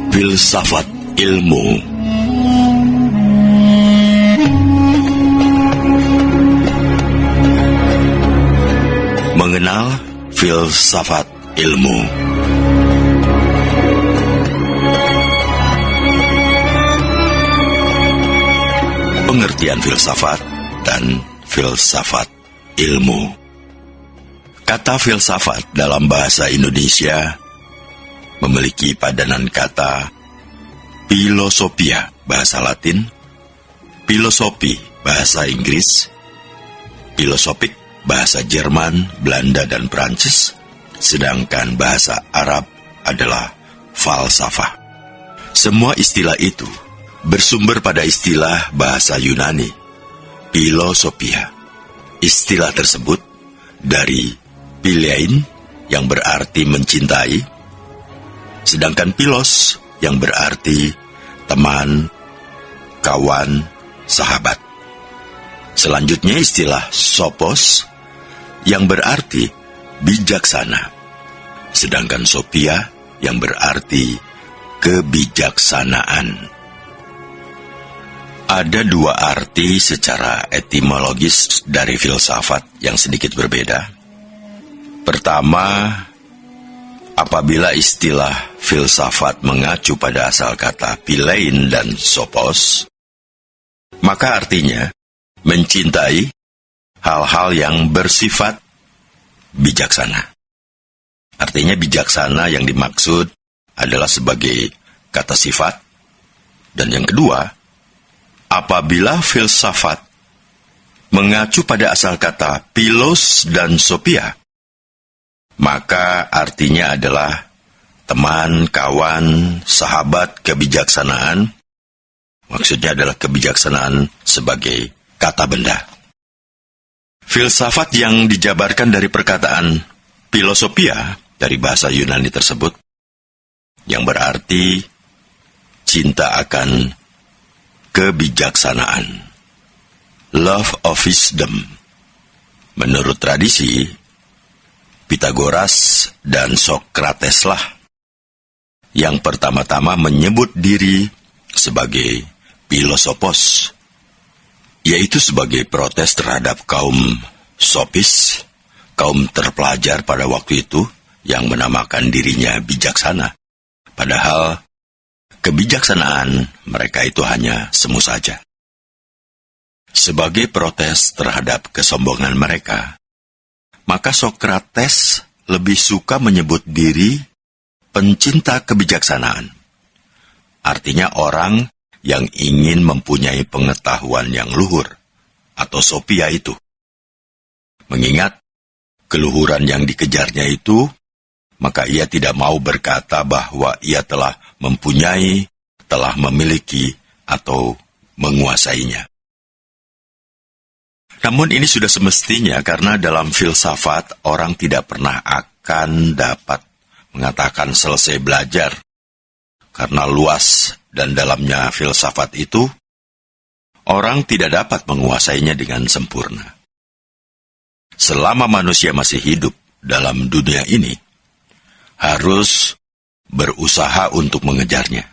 Filsafat ilmu. Mengenal filsafat ilmu. Pengertian filsafat dan filsafat ilmu. Kata filsafat dalam bahasa Indonesia memiliki padanan kata philosophia bahasa Latin, filosofi bahasa Inggris, filosofik bahasa Jerman, Belanda, dan Prancis, sedangkan bahasa Arab adalah falsafah. Semua istilah itu bersumber pada istilah bahasa Yunani, philosophia. Istilah tersebut dari philein yang berarti mencintai, sedangkan philos yang berarti teman, kawan, sahabat. Selanjutnya istilah sophos yang berarti bijaksana, sedangkan sophia yang berarti kebijaksanaan. Ada dua arti secara etimologis dari filsafat yang sedikit berbeda. Pertama, apabila istilah filsafat mengacu pada asal kata philein dan sophos, maka artinya mencintai hal-hal yang bersifat bijaksana. Artinya bijaksana yang dimaksud adalah sebagai kata sifat. Dan yang kedua, apabila filsafat mengacu pada asal kata philos dan sophia, maka artinya adalah teman, kawan, sahabat, kebijaksanaan. Maksudnya adalah kebijaksanaan sebagai kata benda. Filsafat yang dijabarkan dari perkataan philosophia dari bahasa Yunani tersebut, yang berarti cinta akan kebijaksanaan, love of wisdom. Menurut tradisi, Pythagoras dan Socrates lah yang pertama-tama menyebut diri sebagai philosophos, yaitu sebagai protes terhadap kaum sophis, kaum terpelajar pada waktu itu yang menamakan dirinya bijaksana. Padahal kebijaksanaan mereka itu hanya semu saja. Sebagai protes terhadap kesombongan mereka, maka Socrates lebih suka menyebut diri pencinta kebijaksanaan. Artinya orang yang ingin mempunyai pengetahuan yang luhur, atau sophia itu. Mengingat keluhuran yang dikejarnya itu, maka ia tidak mau berkata bahwa ia telah mempunyai, telah memiliki, atau menguasainya. Namun ini sudah semestinya karena dalam filsafat orang tidak pernah akan dapat mengatakan selesai belajar. Karena luas dan dalamnya filsafat itu, orang tidak dapat menguasainya dengan sempurna. Selama manusia masih hidup dalam dunia ini, harus berusaha untuk mengejarnya.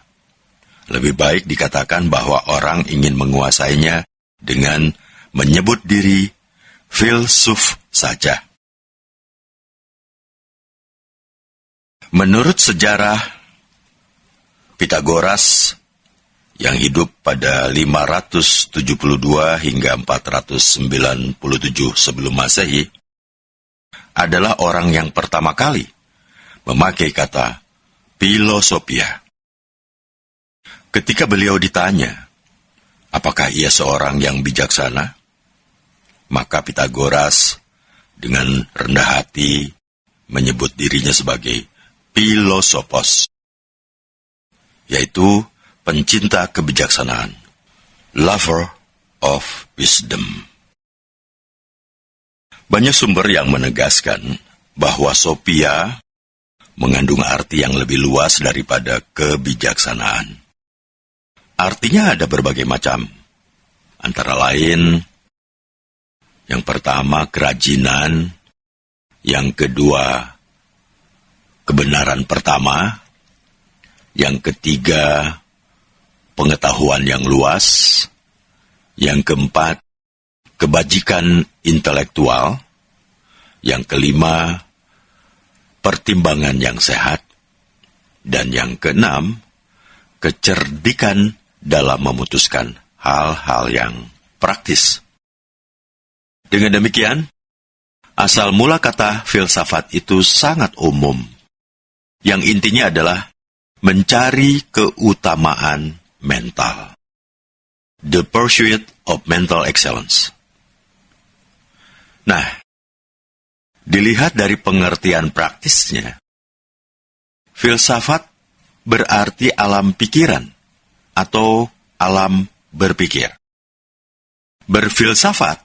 Lebih baik dikatakan bahwa orang ingin menguasainya dengan menyebut diri filsuf saja. Menurut sejarah, Pythagoras yang hidup pada 572 hingga 497 sebelum Masehi adalah orang yang pertama kali memakai kata philosophia. Ketika beliau ditanya, apakah ia seorang yang bijaksana? Maka Pythagoras dengan rendah hati menyebut dirinya sebagai philosophos, yaitu pencinta kebijaksanaan, lover of wisdom. Banyak sumber yang menegaskan bahwa sophia mengandung arti yang lebih luas daripada kebijaksanaan. Artinya ada berbagai macam, antara lain, yang pertama kerajinan, yang kedua kebenaran pertama, yang ketiga pengetahuan yang luas, yang keempat kebajikan intelektual, yang kelima pertimbangan yang sehat, dan yang keenam kecerdikan dalam memutuskan hal-hal yang praktis. Dengan demikian, asal mula kata filsafat itu sangat umum, yang intinya adalah mencari keutamaan mental. The pursuit of mental excellence. Nah, dilihat dari pengertian praktisnya, filsafat berarti alam pikiran atau alam berpikir. Berfilsafat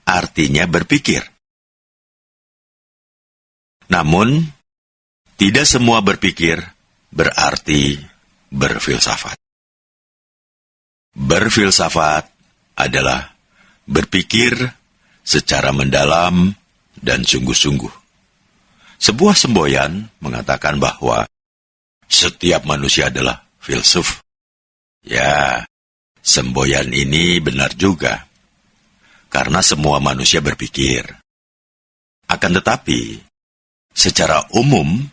artinya berpikir. Namun, tidak semua berpikir berarti berfilsafat. Berfilsafat adalah berpikir secara mendalam dan sungguh-sungguh. Sebuah semboyan mengatakan bahwa setiap manusia adalah filsuf. Ya, semboyan ini benar juga, karena semua manusia berpikir. Akan tetapi, secara umum,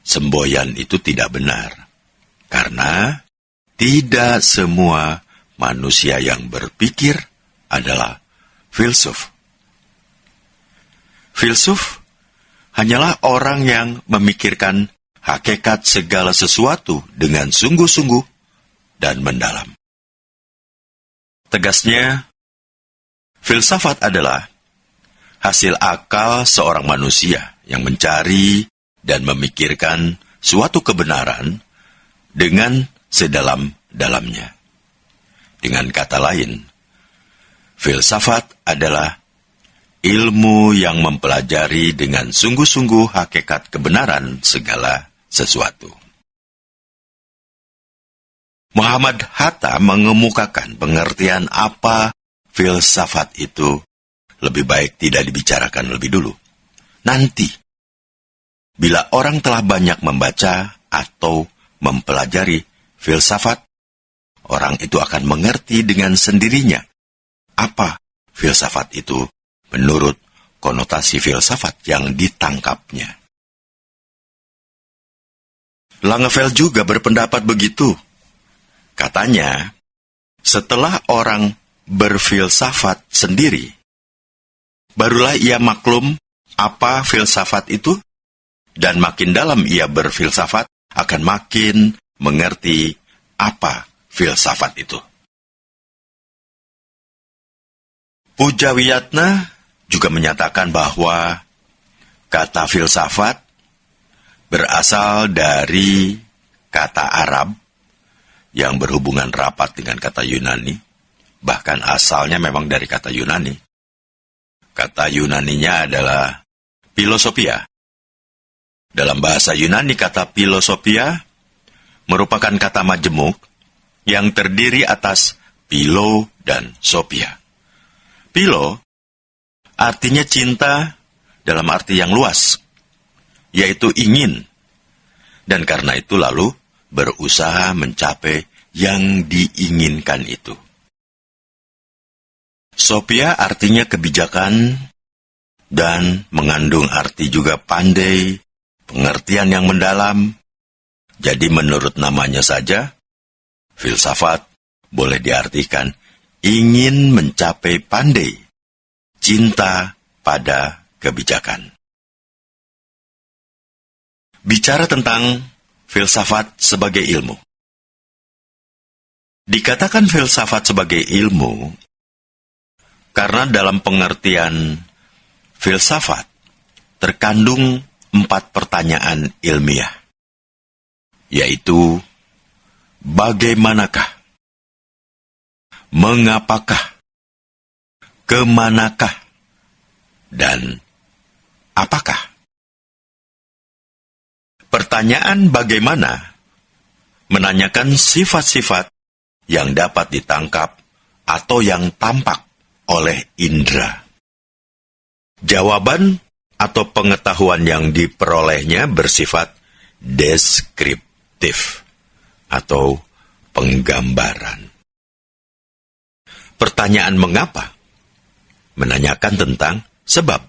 semboyan itu tidak benar, karena tidak semua manusia yang berpikir adalah filsuf. Filsuf hanyalah orang yang memikirkan hakikat segala sesuatu dengan sungguh-sungguh dan mendalam. Tegasnya, filsafat adalah hasil akal seorang manusia yang mencari dan memikirkan suatu kebenaran dengan sedalam-dalamnya. Dengan kata lain, filsafat adalah ilmu yang mempelajari dengan sungguh-sungguh hakikat kebenaran segala sesuatu. Muhammad Hatta mengemukakan pengertian apa filsafat itu lebih baik tidak dibicarakan lebih dulu. Nanti, bila orang telah banyak membaca atau mempelajari filsafat, orang itu akan mengerti dengan sendirinya apa filsafat itu menurut konotasi filsafat yang ditangkapnya. Langeveld juga berpendapat begitu. Katanya, setelah orang berfilsafat sendiri, barulah ia maklum apa filsafat itu, dan makin dalam ia berfilsafat, akan makin mengerti apa filsafat itu. Pujawiyatna juga menyatakan bahwa kata filsafat berasal dari kata Arab yang berhubungan rapat dengan kata Yunani, bahkan asalnya memang dari kata Yunani. Kata Yunaninya adalah filosofia. Dalam bahasa Yunani, kata filosofia merupakan kata majemuk yang terdiri atas philo dan sophia. Philo artinya cinta dalam arti yang luas, yaitu ingin, dan karena itu lalu berusaha mencapai yang diinginkan itu. Sophia artinya kebijakan dan mengandung arti juga pandai, pengertian yang mendalam. Jadi menurut namanya saja, filsafat boleh diartikan ingin mencapai pandai, cinta pada kebijakan. Bicara tentang filsafat sebagai ilmu. Dikatakan filsafat sebagai ilmu karena dalam pengertian filsafat terkandung 4 pertanyaan ilmiah, yaitu bagaimanakah, mengapakah, kemanakah, dan apakah. Pertanyaan bagaimana menanyakan sifat-sifat yang dapat ditangkap atau yang tampak oleh indera. Jawaban atau pengetahuan yang diperolehnya bersifat deskriptif atau penggambaran. Pertanyaan mengapa menanyakan tentang sebab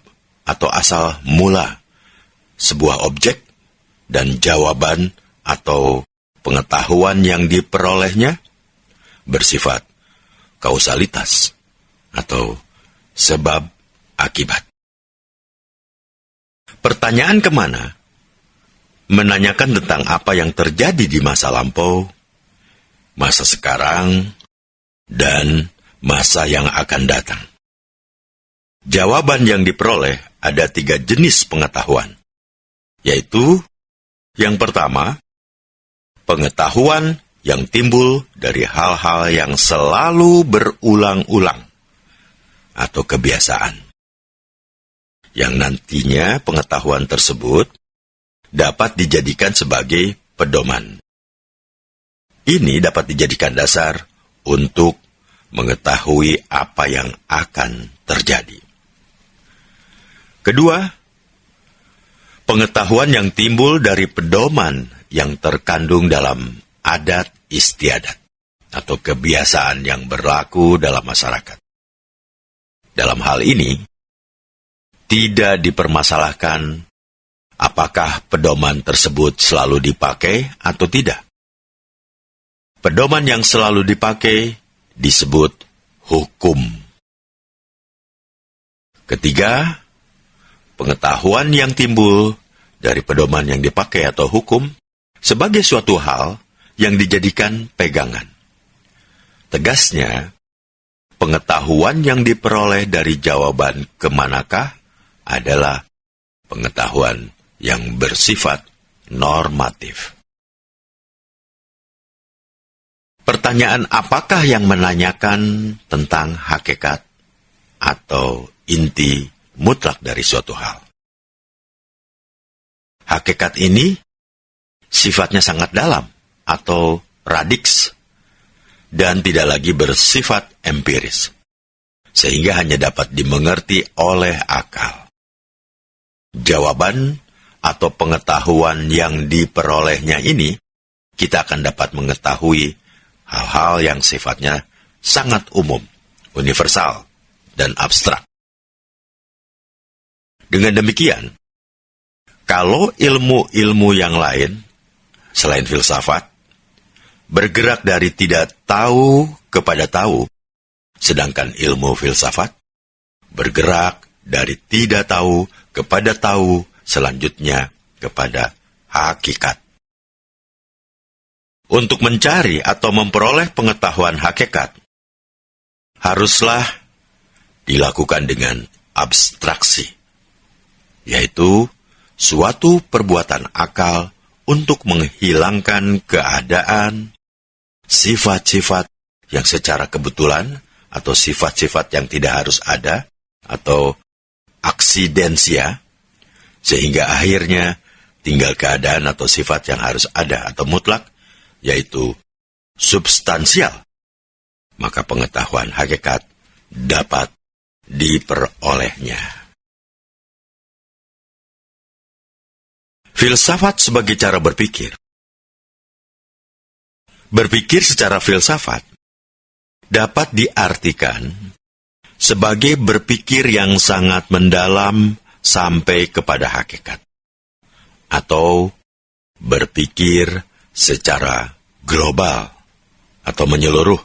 atau asal mula sebuah objek, dan jawaban atau pengetahuan yang diperolehnya bersifat kausalitas atau sebab akibat. Pertanyaan kemana menanyakan tentang apa yang terjadi di masa lampau, masa sekarang, dan masa yang akan datang. Jawaban yang diperoleh ada 3 jenis pengetahuan, yaitu yang pertama, pengetahuan yang timbul dari hal-hal yang selalu berulang-ulang atau kebiasaan, yang nantinya pengetahuan tersebut dapat dijadikan sebagai pedoman. Ini dapat dijadikan dasar untuk mengetahui apa yang akan terjadi. Kedua, pengetahuan yang timbul dari pedoman yang terkandung dalam adat istiadat atau kebiasaan yang berlaku dalam masyarakat. Dalam hal ini, tidak dipermasalahkan apakah pedoman tersebut selalu dipakai atau tidak. Pedoman yang selalu dipakai disebut hukum. Ketiga, pengetahuan yang timbul dari pedoman yang dipakai atau hukum sebagai suatu hal yang dijadikan pegangan. Tegasnya, pengetahuan yang diperoleh dari jawaban kemanakah adalah pengetahuan yang bersifat normatif. Pertanyaan apakah yang menanyakan tentang hakikat atau inti mutlak dari suatu hal? Hakikat ini sifatnya sangat dalam atau radiks dan tidak lagi bersifat empiris, sehingga hanya dapat dimengerti oleh akal. Jawaban atau pengetahuan yang diperolehnya ini, kita akan dapat mengetahui hal-hal yang sifatnya sangat umum, universal, dan abstrak. Dengan demikian, kalau ilmu-ilmu yang lain, selain filsafat, bergerak dari tidak tahu kepada tahu, sedangkan ilmu filsafat bergerak dari tidak tahu kepada tahu, selanjutnya kepada hakikat. Untuk mencari atau memperoleh pengetahuan hakikat, haruslah dilakukan dengan abstraksi, yaitu suatu perbuatan akal untuk menghilangkan keadaan, sifat-sifat yang secara kebetulan, atau sifat-sifat yang tidak harus ada, atau aksidensia, sehingga akhirnya tinggal keadaan atau sifat yang harus ada atau mutlak, yaitu substansial. Maka pengetahuan hakikat dapat diperolehnya. Filsafat sebagai cara berpikir. Berpikir secara filsafat dapat diartikan sebagai berpikir yang sangat mendalam sampai kepada hakikat, atau berpikir secara global atau menyeluruh,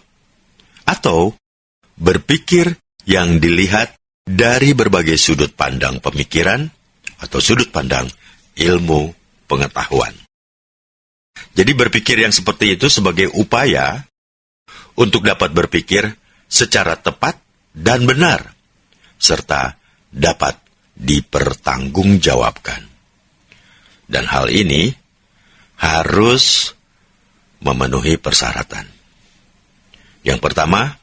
atau berpikir yang dilihat dari berbagai sudut pandang pemikiran atau sudut pandang ilmu pengetahuan. Jadi berpikir yang seperti itu sebagai upaya untuk dapat berpikir secara tepat dan benar, serta dapat dipertanggungjawabkan. Dan hal ini harus memenuhi persyaratan. Yang pertama,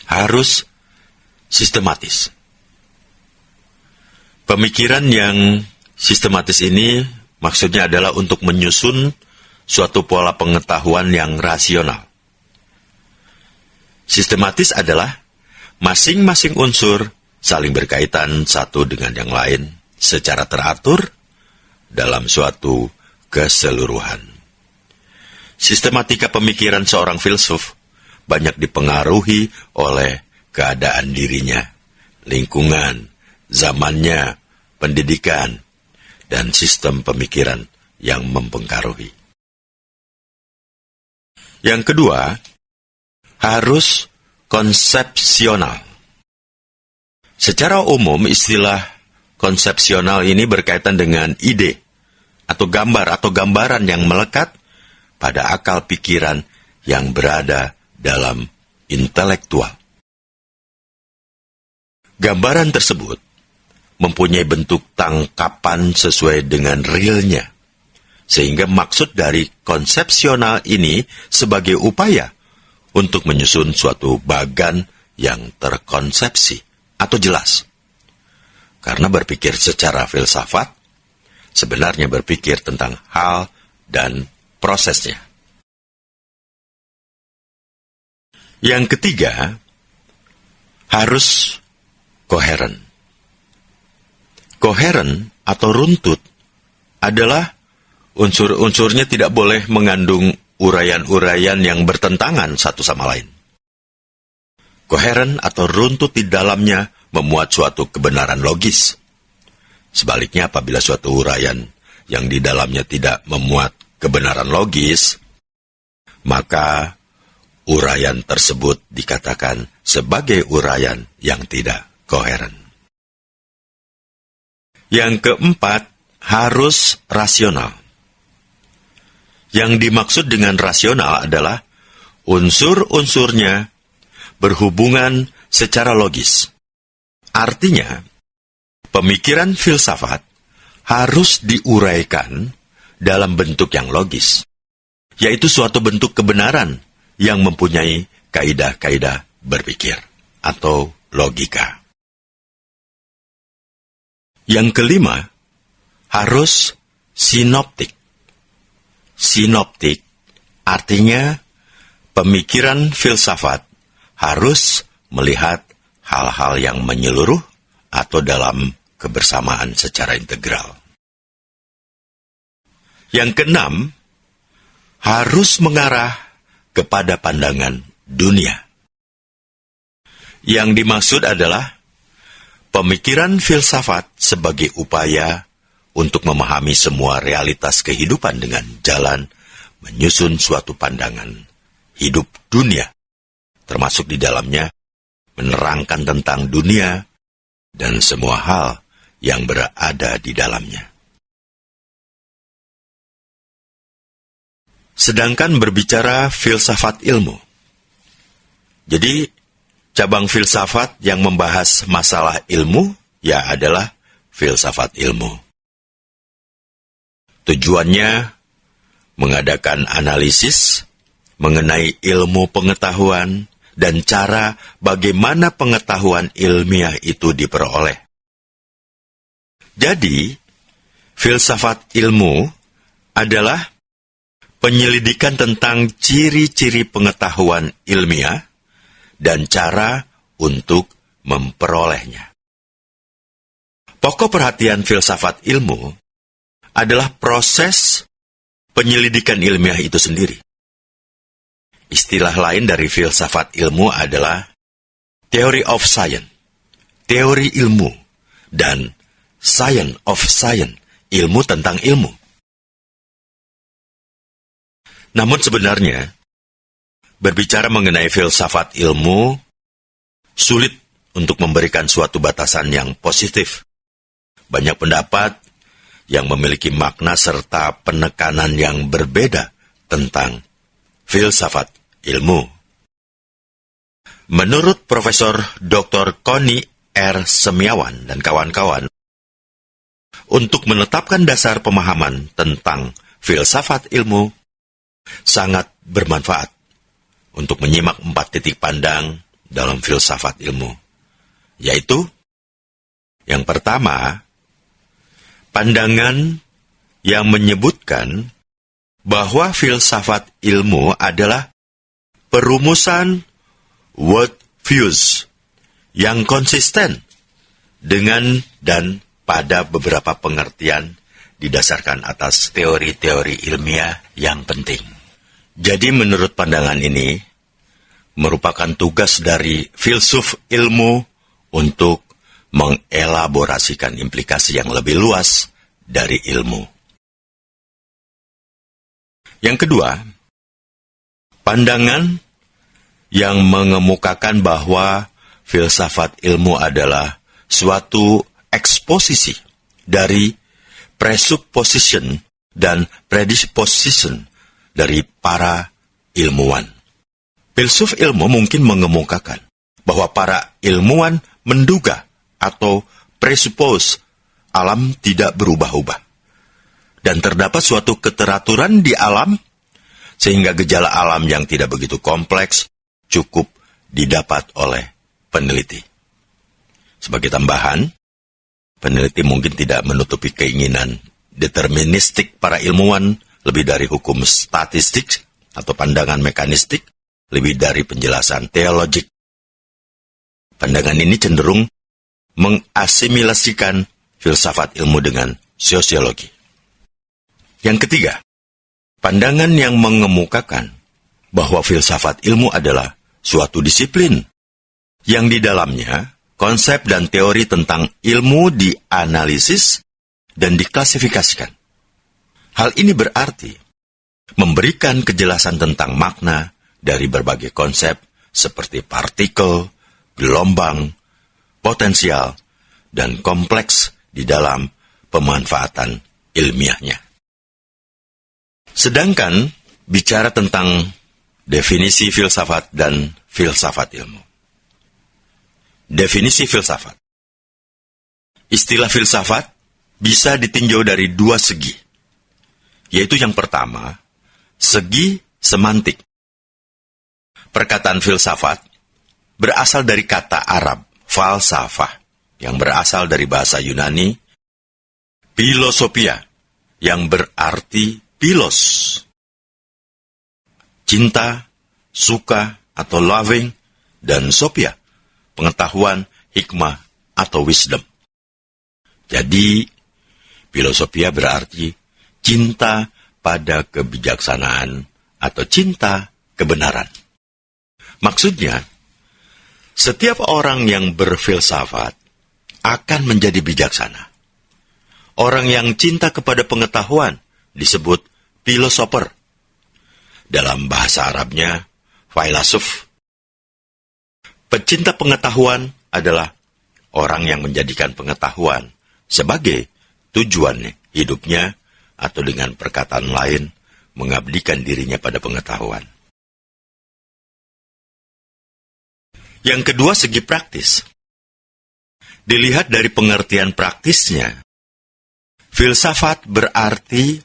harus sistematis. Pemikiran yang sistematis ini Maksudnya adalah untuk menyusun suatu pola pengetahuan yang rasional. Sistematis adalah masing-masing unsur saling berkaitan satu dengan yang lain secara teratur dalam suatu keseluruhan. Sistematika pemikiran seorang filsuf banyak dipengaruhi oleh keadaan dirinya, lingkungan, zamannya, pendidikan, dan sistem pemikiran yang mempengaruhi. Yang kedua, harus konsepsional. Secara umum, istilah konsepsional ini berkaitan dengan ide atau gambar atau gambaran yang melekat pada akal pikiran yang berada dalam intelektual. Gambaran tersebut mempunyai bentuk tangkapan sesuai dengan realnya, sehingga maksud dari konsepsional ini sebagai upaya untuk menyusun suatu bagan yang terkonsepsi atau jelas. Karena berpikir secara filsafat, sebenarnya berpikir tentang hal dan prosesnya. Yang ketiga, harus koheren. Koheren atau runtut adalah unsur-unsurnya tidak boleh mengandung uraian-uraian yang bertentangan satu sama lain. Koheren atau runtut di dalamnya memuat suatu kebenaran logis. Sebaliknya, apabila suatu uraian yang di dalamnya tidak memuat kebenaran logis, maka uraian tersebut dikatakan sebagai uraian yang tidak koheren. Yang keempat, harus rasional. Yang dimaksud dengan rasional adalah unsur-unsurnya berhubungan secara logis. Artinya, pemikiran filsafat harus diuraikan dalam bentuk yang logis, yaitu suatu bentuk kebenaran yang mempunyai kaidah-kaidah berpikir atau logika. Yang kelima, harus sinoptik. Sinoptik artinya pemikiran filsafat harus melihat hal-hal yang menyeluruh atau dalam kebersamaan secara integral. Yang keenam, harus mengarah kepada pandangan dunia. Yang dimaksud adalah pemikiran filsafat sebagai upaya untuk memahami semua realitas kehidupan dengan jalan menyusun suatu pandangan hidup dunia, termasuk di dalamnya menerangkan tentang dunia dan semua hal yang berada di dalamnya. Sedangkan berbicara filsafat ilmu, jadi cabang filsafat yang membahas masalah ilmu ya adalah filsafat ilmu. Tujuannya mengadakan analisis mengenai ilmu pengetahuan dan cara bagaimana pengetahuan ilmiah itu diperoleh. Jadi, filsafat ilmu adalah penyelidikan tentang ciri-ciri pengetahuan ilmiah dan cara untuk memperolehnya. Pokok perhatian filsafat ilmu adalah proses penyelidikan ilmiah itu sendiri. Istilah lain dari filsafat ilmu adalah theory of science, teori ilmu, dan science of science, ilmu tentang ilmu. Namun sebenarnya, berbicara mengenai filsafat ilmu, sulit untuk memberikan suatu batasan yang positif. Banyak pendapat yang memiliki makna serta penekanan yang berbeda tentang filsafat ilmu. Menurut Profesor Dr. Connie R. Semiawan dan kawan-kawan, untuk menetapkan dasar pemahaman tentang filsafat ilmu, sangat bermanfaat untuk menyimak 4 titik pandang dalam filsafat ilmu, yaitu yang pertama, pandangan yang menyebutkan bahwa filsafat ilmu adalah perumusan world views yang konsisten dengan dan pada beberapa pengertian didasarkan atas teori-teori ilmiah yang penting. Jadi menurut pandangan ini, merupakan tugas dari filsuf ilmu untuk mengelaborasikan implikasi yang lebih luas dari ilmu. Yang kedua, pandangan yang mengemukakan bahwa filsafat ilmu adalah suatu eksposisi dari presupposition dan predisposition dari para ilmuwan. Filsuf ilmu mungkin mengemukakan bahwa para ilmuwan menduga atau presuppose alam tidak berubah-ubah. Dan terdapat suatu keteraturan di alam, sehingga gejala alam yang tidak begitu kompleks cukup didapat oleh peneliti. Sebagai tambahan, peneliti mungkin tidak menutupi keinginan deterministik para ilmuwan lebih dari hukum statistik atau pandangan mekanistik, lebih dari penjelasan teologik. Pandangan ini cenderung mengasimilasikan filsafat ilmu dengan sosiologi. Yang ketiga, pandangan yang mengemukakan bahwa filsafat ilmu adalah suatu disiplin yang di dalamnya konsep dan teori tentang ilmu dianalisis dan diklasifikasikan. Hal ini berarti memberikan kejelasan tentang makna dari berbagai konsep seperti partikel, gelombang, potensial, dan kompleks di dalam pemanfaatan ilmiahnya. Sedangkan bicara tentang definisi filsafat dan filsafat ilmu. Definisi filsafat. Istilah filsafat bisa ditinjau dari dua segi, yaitu yang pertama, segi semantik. Perkataan filsafat berasal dari kata Arab, falsafah, yang berasal dari bahasa Yunani, philosophia, yang berarti philos, cinta, suka, atau loving, dan sophia, pengetahuan, hikmah, atau wisdom. Jadi, philosophia berarti cinta pada kebijaksanaan atau cinta kebenaran. Maksudnya, setiap orang yang berfilsafat akan menjadi bijaksana. Orang yang cinta kepada pengetahuan disebut filosofer. Dalam bahasa Arabnya, filosof. Pecinta pengetahuan adalah orang yang menjadikan pengetahuan sebagai tujuan hidupnya, atau dengan perkataan lain, mengabdikan dirinya pada pengetahuan. Yang kedua, segi praktis. Dilihat dari pengertian praktisnya, filsafat berarti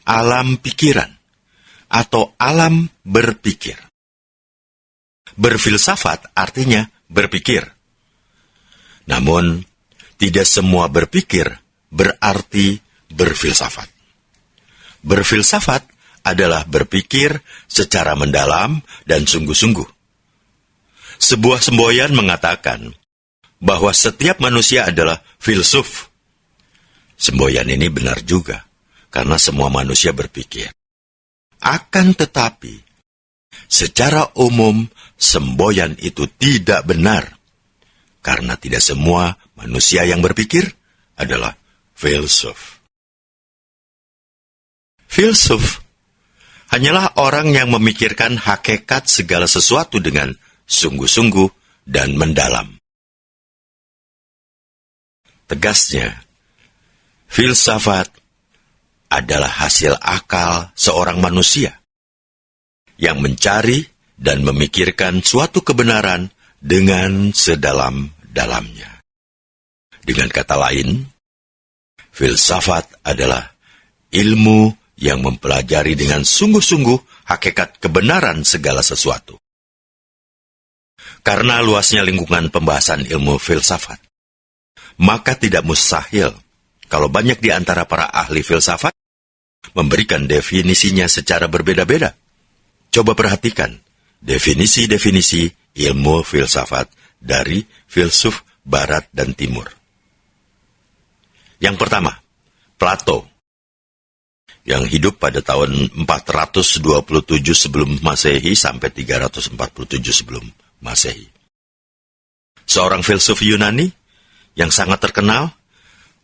alam pikiran atau alam berpikir. Berfilsafat artinya berpikir. Namun, tidak semua berpikir berarti berfilsafat. Berfilsafat adalah berpikir secara mendalam dan sungguh-sungguh. Sebuah semboyan mengatakan bahwa setiap manusia adalah filsuf. Semboyan ini benar juga, karena semua manusia berpikir. Akan tetapi, secara umum, semboyan itu tidak benar, karena tidak semua manusia yang berpikir adalah filsuf. Filsuf hanyalah orang yang memikirkan hakikat segala sesuatu dengan sungguh-sungguh dan mendalam. Tegasnya, filsafat adalah hasil akal seorang manusia yang mencari dan memikirkan suatu kebenaran dengan sedalam-dalamnya. Dengan kata lain, filsafat adalah ilmu yang mempelajari dengan sungguh-sungguh hakikat kebenaran segala sesuatu. Karena luasnya lingkungan pembahasan ilmu filsafat, maka tidak mustahil kalau banyak di antara para ahli filsafat memberikan definisinya secara berbeda-beda. Coba perhatikan definisi-definisi ilmu filsafat dari filsuf Barat dan Timur. Yang pertama, Plato, yang hidup pada tahun 427 sebelum Masehi sampai 347 sebelum Masehi. Seorang filsuf Yunani yang sangat terkenal,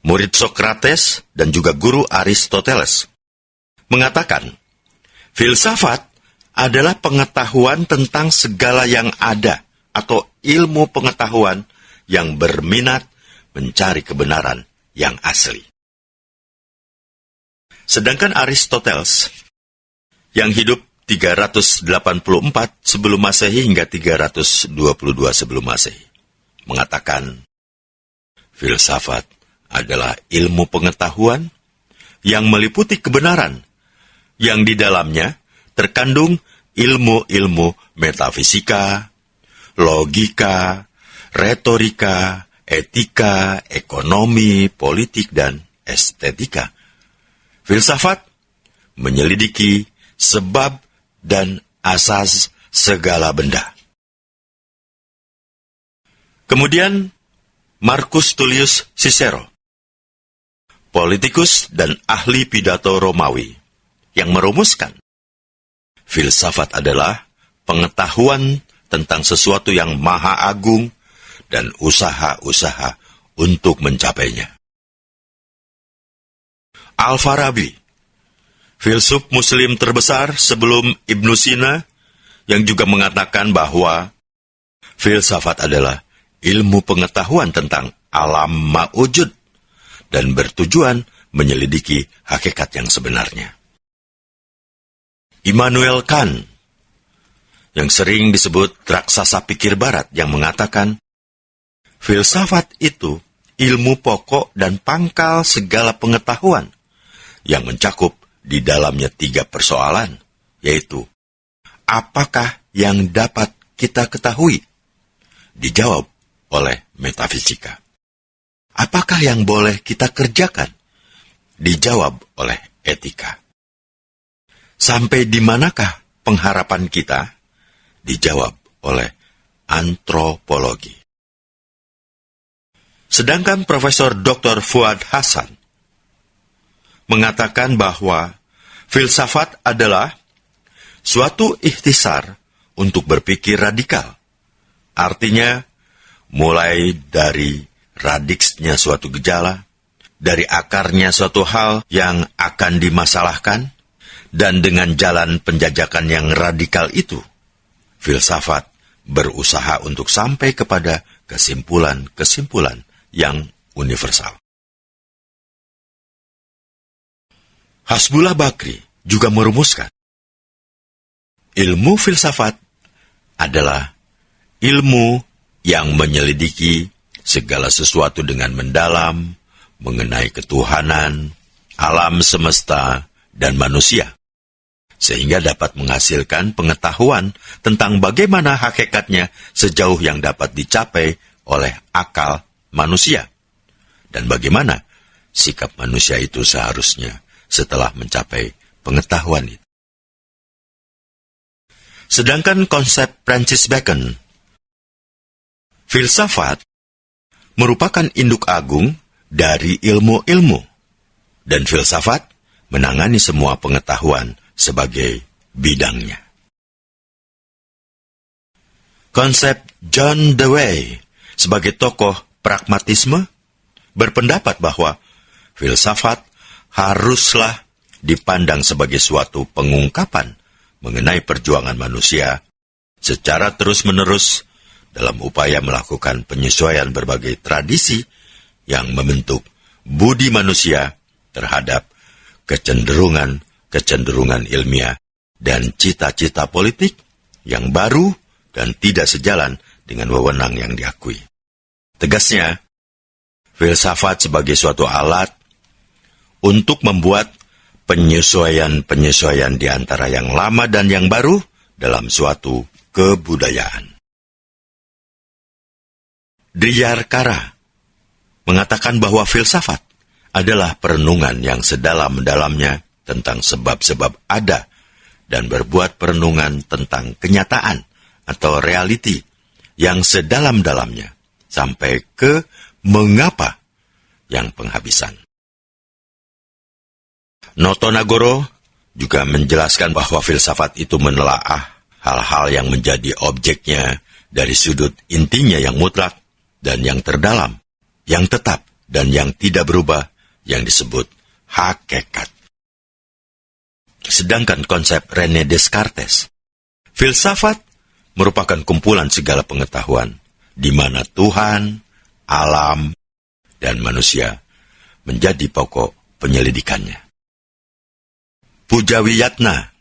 murid Sokrates dan juga guru Aristoteles, mengatakan, filsafat adalah pengetahuan tentang segala yang ada atau ilmu pengetahuan yang berminat mencari kebenaran yang asli. Sedangkan Aristoteles, yang hidup 384 sebelum Masehi hingga 322 sebelum Masehi, mengatakan, filsafat adalah ilmu pengetahuan yang meliputi kebenaran, yang di dalamnya terkandung ilmu-ilmu metafisika, logika, retorika, etika, ekonomi, politik, dan estetika. Filsafat menyelidiki sebab dan asas segala benda. Kemudian, Marcus Tullius Cicero, politikus dan ahli pidato Romawi, yang merumuskan, filsafat adalah pengetahuan tentang sesuatu yang maha agung dan usaha-usaha untuk mencapainya. Al-Farabi, filsuf Muslim terbesar sebelum Ibnu Sina, yang juga mengatakan bahwa filsafat adalah ilmu pengetahuan tentang alam ma'wujud dan bertujuan menyelidiki hakikat yang sebenarnya. Immanuel Kant, yang sering disebut raksasa pikir barat, yang mengatakan, filsafat itu ilmu pokok dan pangkal segala pengetahuan yang mencakup di dalamnya 3 persoalan, yaitu, apakah yang dapat kita ketahui? Dijawab oleh metafisika. Apakah yang boleh kita kerjakan? Dijawab oleh etika. Sampai di manakah pengharapan kita? Dijawab oleh antropologi. Sedangkan Profesor Dr. Fuad Hasan mengatakan bahwa filsafat adalah suatu ikhtisar untuk berpikir radikal. Artinya, mulai dari radiksnya suatu gejala, dari akarnya suatu hal yang akan dimasalahkan, dan dengan jalan penjajakan yang radikal itu, filsafat berusaha untuk sampai kepada kesimpulan-kesimpulan yang universal. Hasbullah Bakri juga merumuskan, ilmu filsafat adalah ilmu yang menyelidiki segala sesuatu dengan mendalam mengenai ketuhanan, alam semesta, dan manusia, sehingga dapat menghasilkan pengetahuan tentang bagaimana hakikatnya sejauh yang dapat dicapai oleh akal manusia, dan bagaimana sikap manusia itu seharusnya setelah mencapai pengetahuan itu. Sedangkan konsep Francis Bacon, filsafat merupakan induk agung dari ilmu-ilmu, dan filsafat menangani semua pengetahuan sebagai bidangnya. Konsep John Dewey sebagai tokoh pragmatisme berpendapat bahwa filsafat haruslah dipandang sebagai suatu pengungkapan mengenai perjuangan manusia secara terus-menerus dalam upaya melakukan penyesuaian berbagai tradisi yang membentuk budi manusia terhadap kecenderungan ilmiah dan cita-cita politik yang baru dan tidak sejalan dengan wewenang yang diakui. Tegasnya, filsafat sebagai suatu alat untuk membuat penyesuaian-penyesuaian di antara yang lama dan yang baru dalam suatu kebudayaan. Diyarkara mengatakan bahwa filsafat adalah perenungan yang sedalam-dalamnya tentang sebab-sebab ada dan berbuat perenungan tentang kenyataan atau reality yang sedalam-dalamnya sampai ke mengapa yang penghabisan. Noto Nagoro juga menjelaskan bahwa filsafat itu menelaah hal-hal yang menjadi objeknya dari sudut intinya yang mutlak dan yang terdalam, yang tetap dan yang tidak berubah, yang disebut hakikat. Sedangkan konsep René Descartes, filsafat merupakan kumpulan segala pengetahuan, di mana Tuhan, alam, dan manusia menjadi pokok penyelidikannya. Pujawiyatna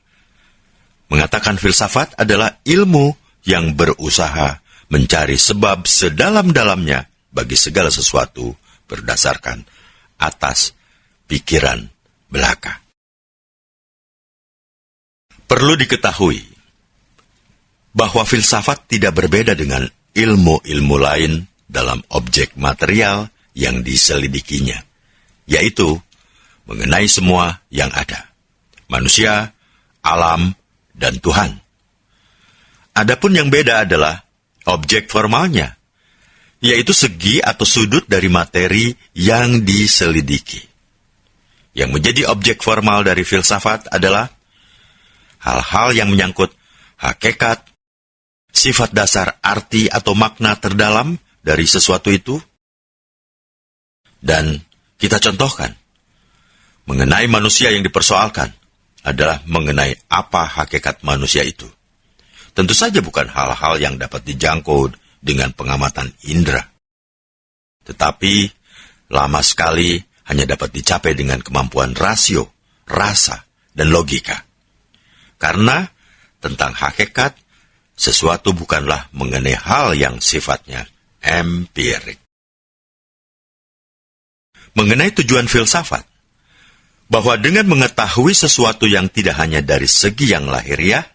mengatakan filsafat adalah ilmu yang berusaha mencari sebab sedalam-dalamnya bagi segala sesuatu berdasarkan atas pikiran belaka. Perlu diketahui bahwa filsafat tidak berbeda dengan ilmu-ilmu lain dalam objek material yang diselidikinya, yaitu mengenai semua yang ada, manusia, alam, dan Tuhan. Adapun yang beda adalah objek formalnya, yaitu segi atau sudut dari materi yang diselidiki. Yang menjadi objek formal dari filsafat adalah hal-hal yang menyangkut hakikat, sifat dasar arti atau makna terdalam dari sesuatu itu. Dan kita contohkan, mengenai manusia yang dipersoalkan adalah mengenai apa hakikat manusia itu. Tentu saja bukan hal-hal yang dapat dijangkau dengan pengamatan indera, tetapi lama sekali hanya dapat dicapai dengan kemampuan rasio, rasa, dan logika. Karena tentang hakikat, sesuatu bukanlah mengenai hal yang sifatnya empirik. Mengenai tujuan filsafat, bahwa dengan mengetahui sesuatu yang tidak hanya dari segi yang lahiriah,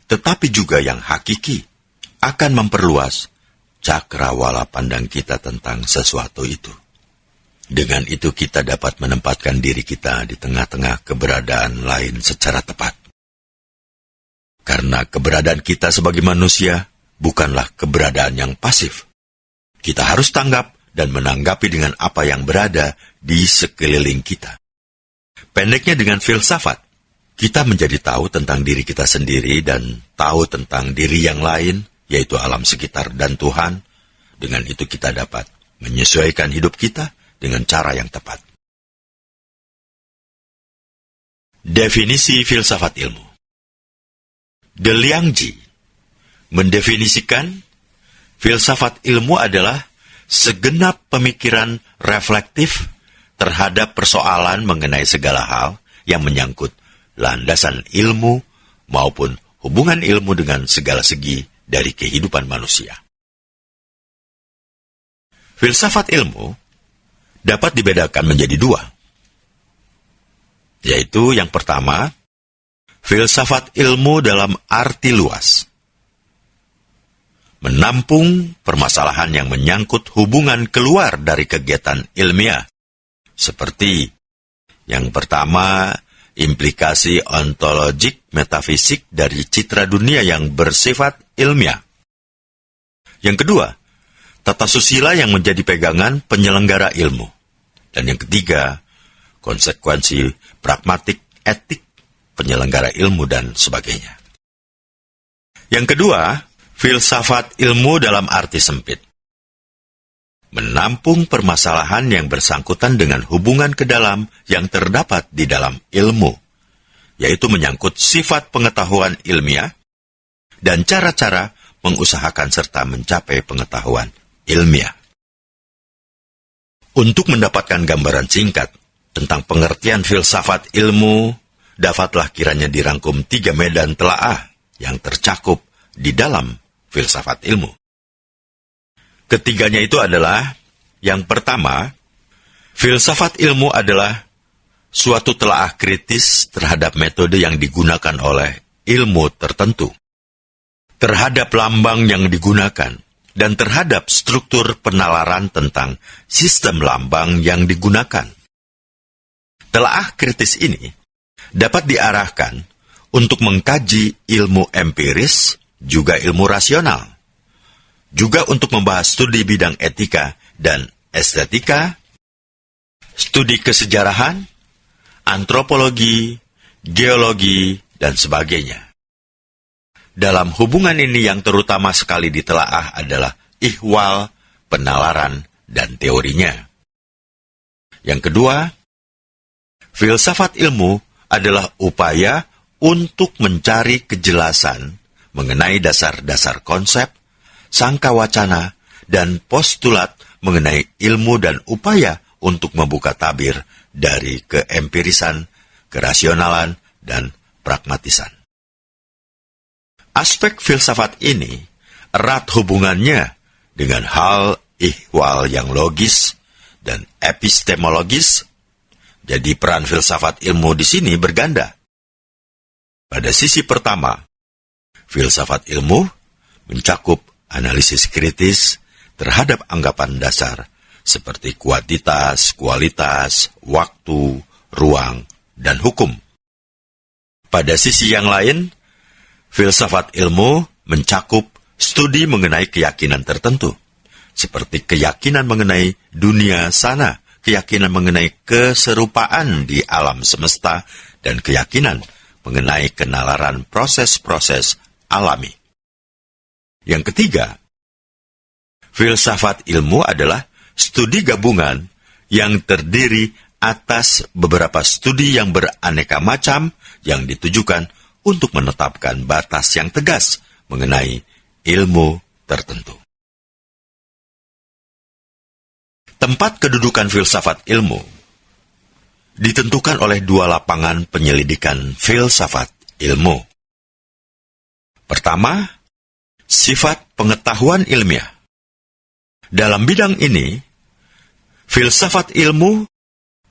tetapi juga yang hakiki, akan memperluas cakrawala pandang kita tentang sesuatu itu. Dengan itu kita dapat menempatkan diri kita di tengah-tengah keberadaan lain secara tepat. Karena keberadaan kita sebagai manusia bukanlah keberadaan yang pasif. Kita harus tanggap dan menanggapi dengan apa yang berada di sekeliling kita. Pendeknya, dengan filsafat, kita menjadi tahu tentang diri kita sendiri dan tahu tentang diri yang lain, yaitu alam sekitar dan Tuhan. Dengan itu kita dapat menyesuaikan hidup kita dengan cara yang tepat. Definisi filsafat ilmu. De Liangji mendefinisikan filsafat ilmu adalah segenap pemikiran reflektif terhadap persoalan mengenai segala hal yang menyangkut landasan ilmu maupun hubungan ilmu dengan segala segi dari kehidupan manusia. Filsafat ilmu dapat dibedakan menjadi dua, yaitu yang pertama, filsafat ilmu dalam arti luas, menampung permasalahan yang menyangkut hubungan keluar dari kegiatan ilmiah, seperti yang pertama, implikasi ontologik metafisik dari citra dunia yang bersifat ilmiah. Yang kedua, tata susila yang menjadi pegangan penyelenggara ilmu. Dan yang ketiga, konsekuensi pragmatik etik penyelenggara ilmu dan sebagainya. Yang kedua, filsafat ilmu dalam arti sempit, menampung permasalahan yang bersangkutan dengan hubungan ke dalam yang terdapat di dalam ilmu, yaitu menyangkut sifat pengetahuan ilmiah dan cara-cara mengusahakan serta mencapai pengetahuan ilmiah. Untuk mendapatkan gambaran singkat tentang pengertian filsafat ilmu, dapatlah kiranya dirangkum 3 medan telaah yang tercakup di dalam filsafat ilmu. Ketiganya itu adalah, yang pertama, filsafat ilmu adalah suatu telaah kritis terhadap metode yang digunakan oleh ilmu tertentu, terhadap lambang yang digunakan, dan terhadap struktur penalaran tentang sistem lambang yang digunakan. Telaah kritis ini dapat diarahkan untuk mengkaji ilmu empiris, juga ilmu rasional, juga untuk membahas studi bidang etika dan estetika, studi kesejarahan, antropologi, geologi, dan sebagainya. Dalam hubungan ini yang terutama sekali ditelaah adalah ihwal, penalaran, dan teorinya. Yang kedua, filsafat ilmu adalah upaya untuk mencari kejelasan mengenai dasar-dasar konsep, sangka wacana, dan postulat mengenai ilmu dan upaya untuk membuka tabir dari keempirisan, kerasionalan, dan pragmatisan. Aspek filsafat ini erat hubungannya dengan hal ihwal yang logis dan epistemologis. Jadi peran filsafat ilmu di sini berganda. Pada sisi pertama, filsafat ilmu mencakup analisis kritis terhadap anggapan dasar seperti kuantitas, kualitas, waktu, ruang, dan hukum. Pada sisi yang lain, filsafat ilmu mencakup studi mengenai keyakinan tertentu, seperti keyakinan mengenai dunia sana, keyakinan mengenai keserupaan di alam semesta, dan keyakinan mengenai kenalaran proses-proses alami. Yang ketiga, filsafat ilmu adalah studi gabungan yang terdiri atas beberapa studi yang beraneka macam yang ditujukan untuk menetapkan batas yang tegas mengenai ilmu tertentu. Tempat kedudukan filsafat ilmu ditentukan oleh dua lapangan penyelidikan filsafat ilmu. Pertama, sifat pengetahuan ilmiah. Dalam bidang ini, filsafat ilmu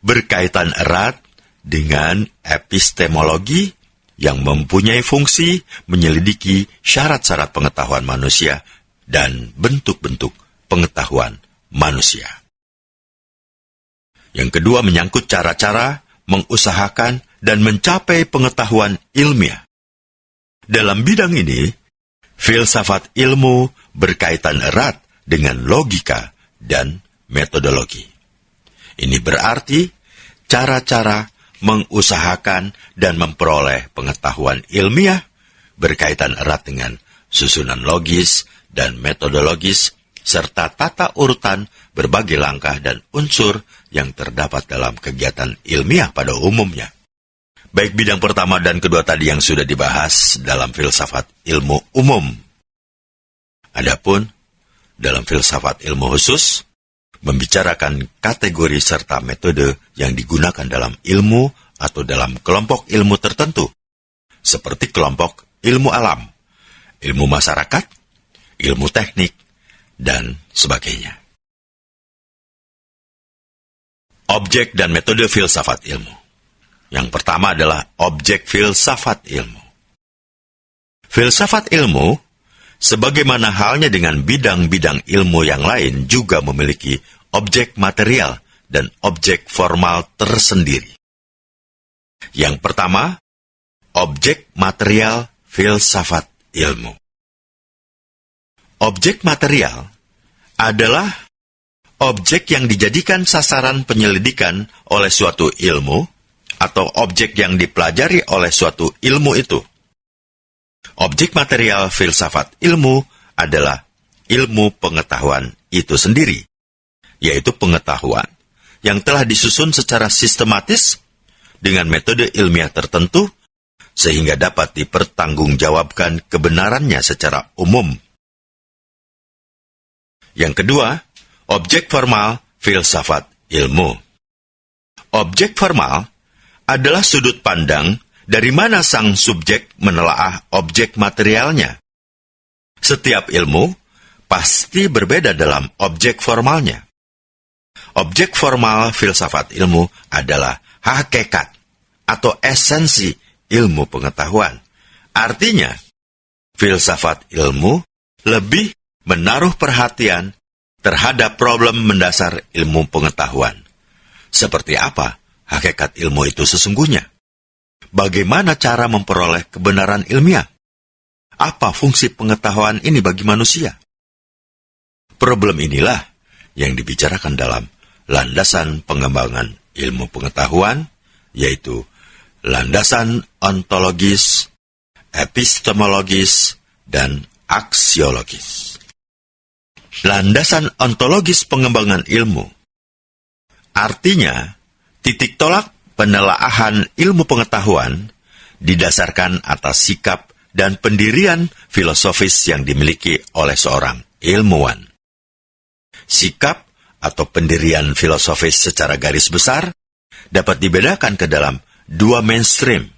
berkaitan erat dengan epistemologi yang mempunyai fungsi menyelidiki syarat-syarat pengetahuan manusia dan bentuk-bentuk pengetahuan manusia. Yang kedua menyangkut cara-cara mengusahakan dan mencapai pengetahuan ilmiah. Dalam bidang ini, filsafat ilmu berkaitan erat dengan logika dan metodologi. Ini berarti cara-cara mengusahakan dan memperoleh pengetahuan ilmiah berkaitan erat dengan susunan logis dan metodologis, serta tata urutan berbagai langkah dan unsur yang terdapat dalam kegiatan ilmiah pada umumnya. Baik bidang pertama dan kedua tadi yang sudah dibahas dalam filsafat ilmu umum. Adapun dalam filsafat ilmu khusus, membicarakan kategori serta metode yang digunakan dalam ilmu atau dalam kelompok ilmu tertentu, seperti kelompok ilmu alam, ilmu masyarakat, ilmu teknik, dan sebagainya. Objek dan metode filsafat ilmu. Yang pertama adalah objek filsafat ilmu. Filsafat ilmu, sebagaimana halnya dengan bidang-bidang ilmu yang lain, juga memiliki objek material dan objek formal tersendiri. Yang pertama, objek material filsafat ilmu. Objek material adalah objek yang dijadikan sasaran penyelidikan oleh suatu ilmu atau objek yang dipelajari oleh suatu ilmu itu. Objek material filsafat ilmu adalah ilmu pengetahuan itu sendiri, yaitu pengetahuan yang telah disusun secara sistematis dengan metode ilmiah tertentu, sehingga dapat dipertanggungjawabkan kebenarannya secara umum. Yang kedua, objek formal filsafat ilmu. Objek formal adalah sudut pandang dari mana sang subjek menelaah objek materialnya. Setiap ilmu pasti berbeda dalam objek formalnya. Objek formal filsafat ilmu adalah hakikat atau esensi ilmu pengetahuan. Artinya, filsafat ilmu lebih menaruh perhatian terhadap problem mendasar ilmu pengetahuan. Seperti apa hakikat ilmu itu sesungguhnya? Bagaimana cara memperoleh kebenaran ilmiah? Apa fungsi pengetahuan ini bagi manusia? Problem inilah yang dibicarakan dalam landasan pengembangan ilmu pengetahuan, yaitu landasan ontologis, epistemologis, dan aksiologis. Landasan ontologis pengembangan ilmu artinya titik tolak penelaahan ilmu pengetahuan didasarkan atas sikap dan pendirian filosofis yang dimiliki oleh seorang ilmuwan. Sikap atau pendirian filosofis secara garis besar dapat dibedakan ke dalam dua mainstream,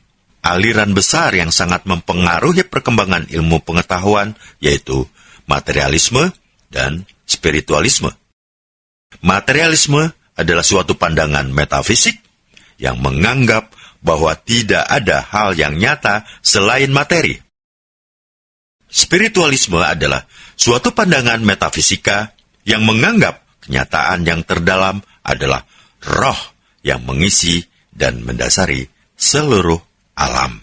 aliran besar yang sangat mempengaruhi perkembangan ilmu pengetahuan, yaitu materialisme dan spiritualisme. Materialisme adalah suatu pandangan metafisik yang menganggap bahwa tidak ada hal yang nyata selain materi. Spiritualisme adalah suatu pandangan metafisika yang menganggap kenyataan yang terdalam adalah roh yang mengisi dan mendasari seluruh alam.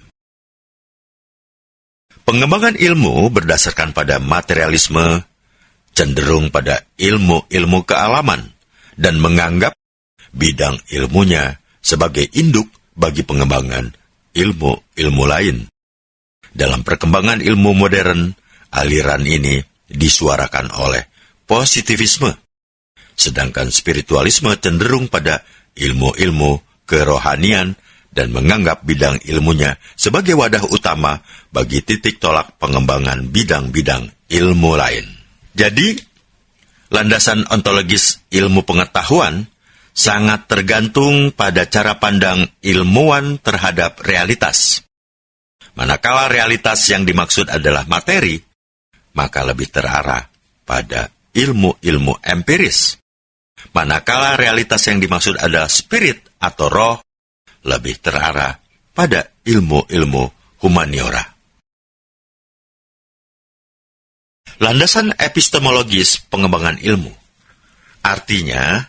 Pengembangan ilmu berdasarkan pada materialisme cenderung pada ilmu-ilmu kealaman dan menganggap bidang ilmunya sebagai induk bagi pengembangan ilmu-ilmu lain. Dalam perkembangan ilmu modern, aliran ini disuarakan oleh positivisme, sedangkan spiritualisme cenderung pada ilmu-ilmu kerohanian dan menganggap bidang ilmunya sebagai wadah utama bagi titik tolak pengembangan bidang-bidang ilmu lain. Jadi, landasan ontologis ilmu pengetahuan sangat tergantung pada cara pandang ilmuwan terhadap realitas. Manakala realitas yang dimaksud adalah materi, maka lebih terarah pada ilmu-ilmu empiris. Manakala realitas yang dimaksud adalah spirit atau roh, lebih terarah pada ilmu-ilmu humaniora. Landasan epistemologis pengembangan ilmu artinya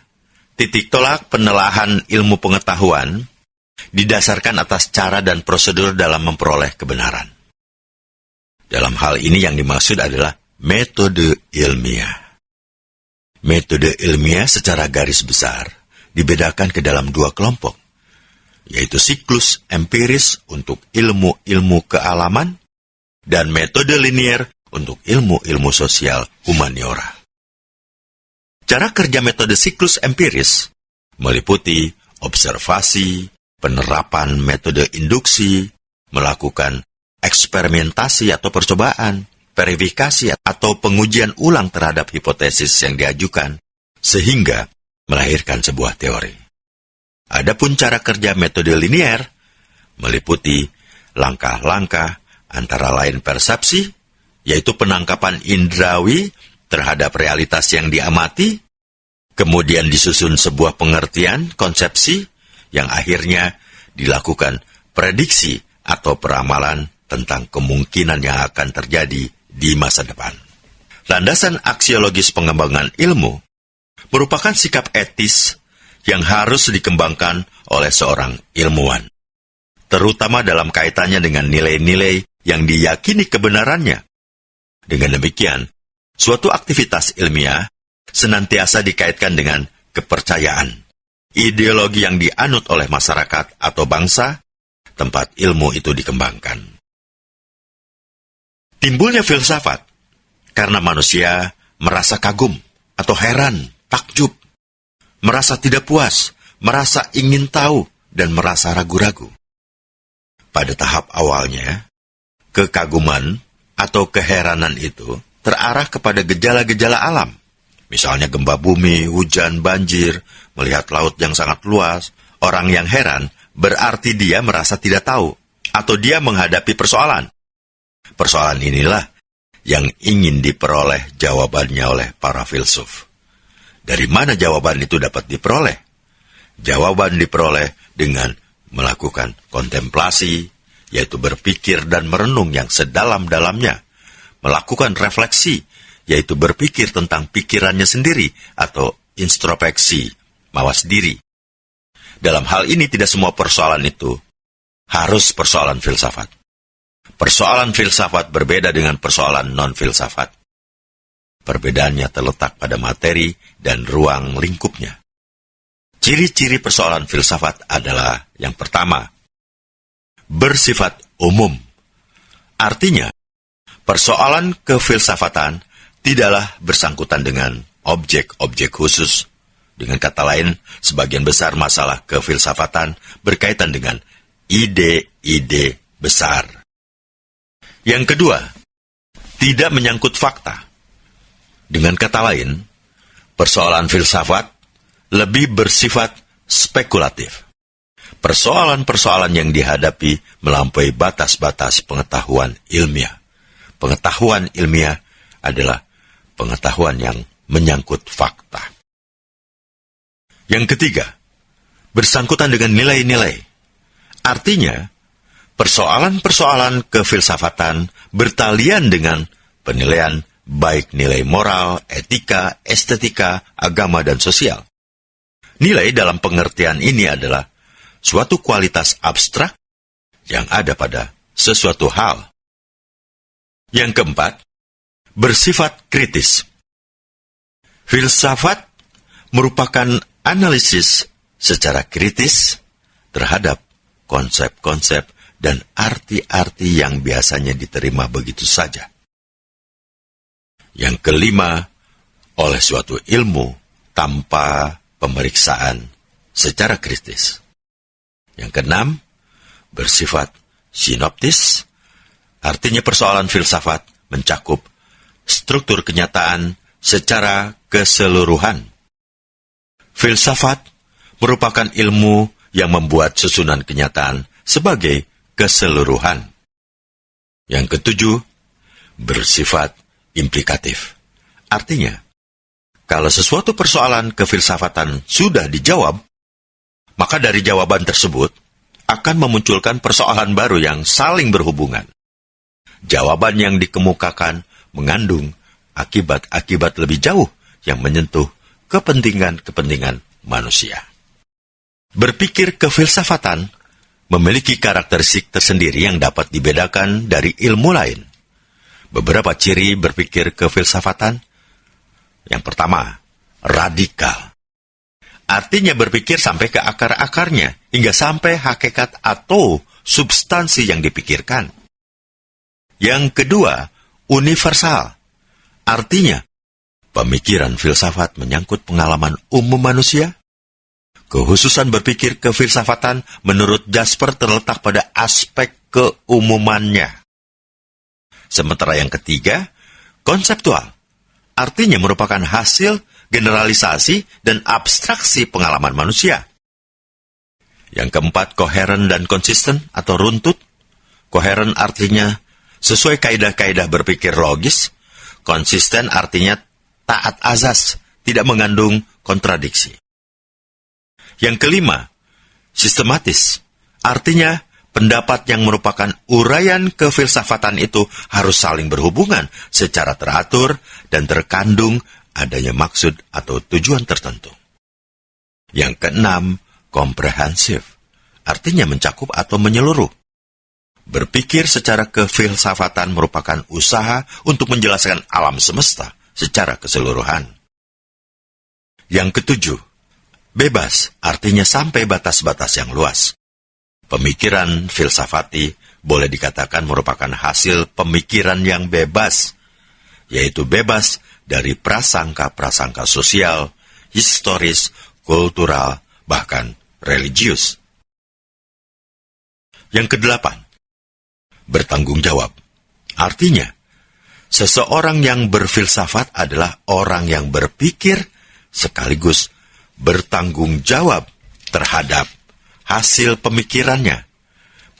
titik tolak penelaahan ilmu pengetahuan didasarkan atas cara dan prosedur dalam memperoleh kebenaran. Dalam hal ini yang dimaksud adalah metode ilmiah. Metode ilmiah secara garis besar dibedakan ke dalam dua kelompok, yaitu siklus empiris untuk ilmu-ilmu kealaman dan metode linier untuk ilmu-ilmu sosial humaniora. Cara kerja metode siklus empiris meliputi observasi, penerapan metode induksi, melakukan eksperimentasi atau percobaan, verifikasi atau pengujian ulang terhadap hipotesis yang diajukan, sehingga melahirkan sebuah teori. Adapun cara kerja metode linier meliputi langkah-langkah antara lain persepsi, yaitu penangkapan indrawi terhadap realitas yang diamati, kemudian disusun sebuah pengertian, konsepsi, yang akhirnya dilakukan prediksi atau peramalan tentang kemungkinan yang akan terjadi di masa depan. Landasan aksiologis pengembangan ilmu merupakan sikap etis yang harus dikembangkan oleh seorang ilmuwan, terutama dalam kaitannya dengan nilai-nilai yang diyakini kebenarannya. Dengan demikian, suatu aktivitas ilmiah senantiasa dikaitkan dengan kepercayaan, ideologi yang dianut oleh masyarakat atau bangsa tempat ilmu itu dikembangkan. Timbulnya filsafat karena manusia merasa kagum atau heran, takjub, merasa tidak puas, merasa ingin tahu, dan merasa ragu-ragu. Pada tahap awalnya, kekaguman atau keheranan itu terarah kepada gejala-gejala alam. Misalnya gempa bumi, hujan, banjir, melihat laut yang sangat luas. Orang yang heran berarti dia merasa tidak tahu, atau dia menghadapi persoalan. Persoalan inilah yang ingin diperoleh jawabannya oleh para filsuf. Dari mana jawaban itu dapat diperoleh? Jawaban diperoleh dengan melakukan kontemplasi, yaitu berpikir dan merenung yang sedalam-dalamnya, melakukan refleksi, yaitu berpikir tentang pikirannya sendiri atau introspeksi, mawas diri. Dalam hal ini tidak semua persoalan itu harus persoalan filsafat. Persoalan filsafat berbeda dengan persoalan non-filsafat. Perbedaannya terletak pada materi dan ruang lingkupnya. Ciri-ciri persoalan filsafat adalah yang pertama, bersifat umum. Artinya, persoalan kefilsafatan tidaklah bersangkutan dengan objek-objek khusus. Dengan kata lain, sebagian besar masalah kefilsafatan berkaitan dengan ide-ide besar. Yang kedua, tidak menyangkut fakta. Dengan kata lain, persoalan filsafat lebih bersifat spekulatif. Persoalan-persoalan yang dihadapi melampaui batas-batas pengetahuan ilmiah. Pengetahuan ilmiah adalah pengetahuan yang menyangkut fakta. Yang ketiga, bersangkutan dengan nilai-nilai. Artinya, persoalan-persoalan kefilsafatan bertalian dengan penilaian baik nilai moral, etika, estetika, agama, dan sosial. Nilai dalam pengertian ini adalah suatu kualitas abstrak yang ada pada sesuatu hal. Yang keempat, bersifat kritis. Filsafat merupakan analisis secara kritis terhadap konsep-konsep dan arti-arti yang biasanya diterima begitu saja. Yang kelima, oleh suatu ilmu tanpa pemeriksaan secara kritis. Yang keenam, bersifat sinoptis, artinya persoalan filsafat mencakup struktur kenyataan secara keseluruhan. Filsafat merupakan ilmu yang membuat susunan kenyataan sebagai keseluruhan. Yang ketujuh, bersifat implikatif. Artinya, kalau sesuatu persoalan kefilsafatan sudah dijawab, maka dari jawaban tersebut akan memunculkan persoalan baru yang saling berhubungan. Jawaban yang dikemukakan mengandung akibat-akibat lebih jauh yang menyentuh kepentingan-kepentingan manusia. Berpikir kefilsafatan memiliki karakteristik tersendiri yang dapat dibedakan dari ilmu lain. Beberapa ciri berpikir kefilsafatan. Yang pertama, radikal. Artinya berpikir sampai ke akar-akarnya, hingga sampai hakikat atau substansi yang dipikirkan. Yang kedua, universal. Artinya, pemikiran filsafat menyangkut pengalaman umum manusia. Kekhususan berpikir kefilsafatan menurut Jasper terletak pada aspek keumumannya. Sementara yang ketiga, konseptual. Artinya merupakan hasil generalisasi dan abstraksi pengalaman manusia. Yang keempat, koheren dan konsisten atau runtut. Koheren artinya sesuai kaidah-kaidah berpikir logis. Konsisten artinya taat azas, tidak mengandung kontradiksi. Yang kelima, sistematis. Artinya pendapat yang merupakan uraian kefilsafatan itu harus saling berhubungan secara teratur dan terkandung adanya maksud atau tujuan tertentu. Yang keenam, komprehensif. Artinya mencakup atau menyeluruh. Berpikir secara kefilsafatan merupakan usaha untuk menjelaskan alam semesta secara keseluruhan. Yang ketujuh, bebas. Artinya sampai batas-batas yang luas. Pemikiran filsafati boleh dikatakan merupakan hasil pemikiran yang bebas, yaitu bebas dari prasangka-prasangka sosial, historis, kultural, bahkan religius. Yang kedelapan, bertanggung jawab. Artinya, seseorang yang berfilsafat adalah orang yang berpikir sekaligus bertanggung jawab terhadap hasil pemikirannya,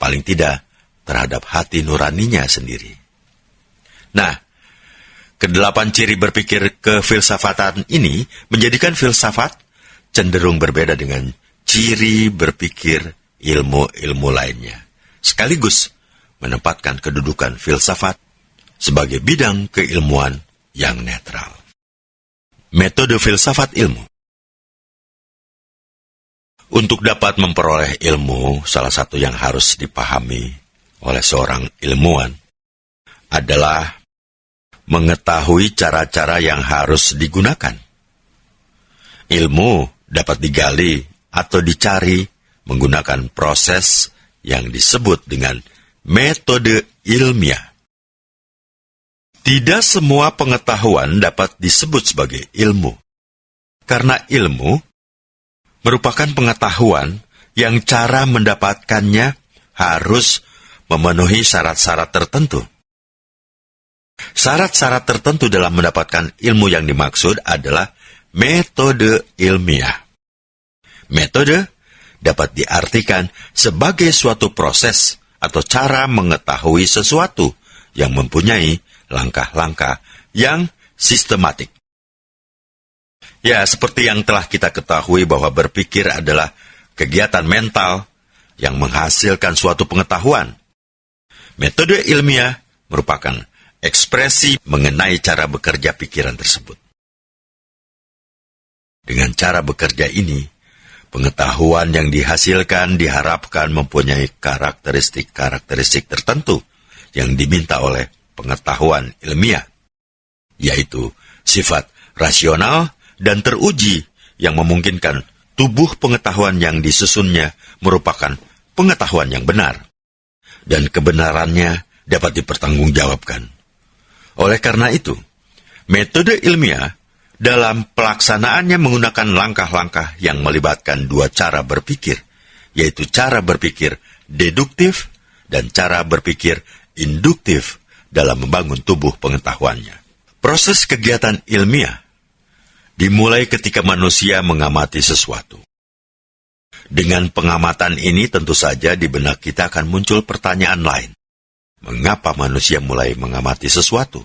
paling tidak terhadap hati nuraninya sendiri. Nah, kedelapan ciri berpikir kefilsafatan ini menjadikan filsafat cenderung berbeda dengan ciri berpikir ilmu-ilmu lainnya, sekaligus menempatkan kedudukan filsafat sebagai bidang keilmuan yang netral. Metode filsafat ilmu. Untuk dapat memperoleh ilmu, salah satu yang harus dipahami oleh seorang ilmuwan adalah mengetahui cara-cara yang harus digunakan. Ilmu dapat digali atau dicari menggunakan proses yang disebut dengan metode ilmiah. Tidak semua pengetahuan dapat disebut sebagai ilmu, karena ilmu merupakan pengetahuan yang cara mendapatkannya harus memenuhi syarat-syarat tertentu. Syarat-syarat tertentu dalam mendapatkan ilmu yang dimaksud adalah metode ilmiah. Metode dapat diartikan sebagai suatu proses atau cara mengetahui sesuatu yang mempunyai langkah-langkah yang sistematik. Ya, seperti yang telah kita ketahui bahwa berpikir adalah kegiatan mental yang menghasilkan suatu pengetahuan. Metode ilmiah merupakan ekspresi mengenai cara bekerja pikiran tersebut. Dengan cara bekerja ini, pengetahuan yang dihasilkan diharapkan mempunyai karakteristik-karakteristik tertentu yang diminta oleh pengetahuan ilmiah, yaitu sifat rasional dan teruji yang memungkinkan tubuh pengetahuan yang disusunnya merupakan pengetahuan yang benar, dan kebenarannya dapat dipertanggungjawabkan. Oleh karena itu, metode ilmiah dalam pelaksanaannya menggunakan langkah-langkah yang melibatkan dua cara berpikir, yaitu cara berpikir deduktif dan cara berpikir induktif dalam membangun tubuh pengetahuannya. Proses kegiatan ilmiah dimulai ketika manusia mengamati sesuatu. Dengan pengamatan ini tentu saja di benak kita akan muncul pertanyaan lain. Mengapa manusia mulai mengamati sesuatu?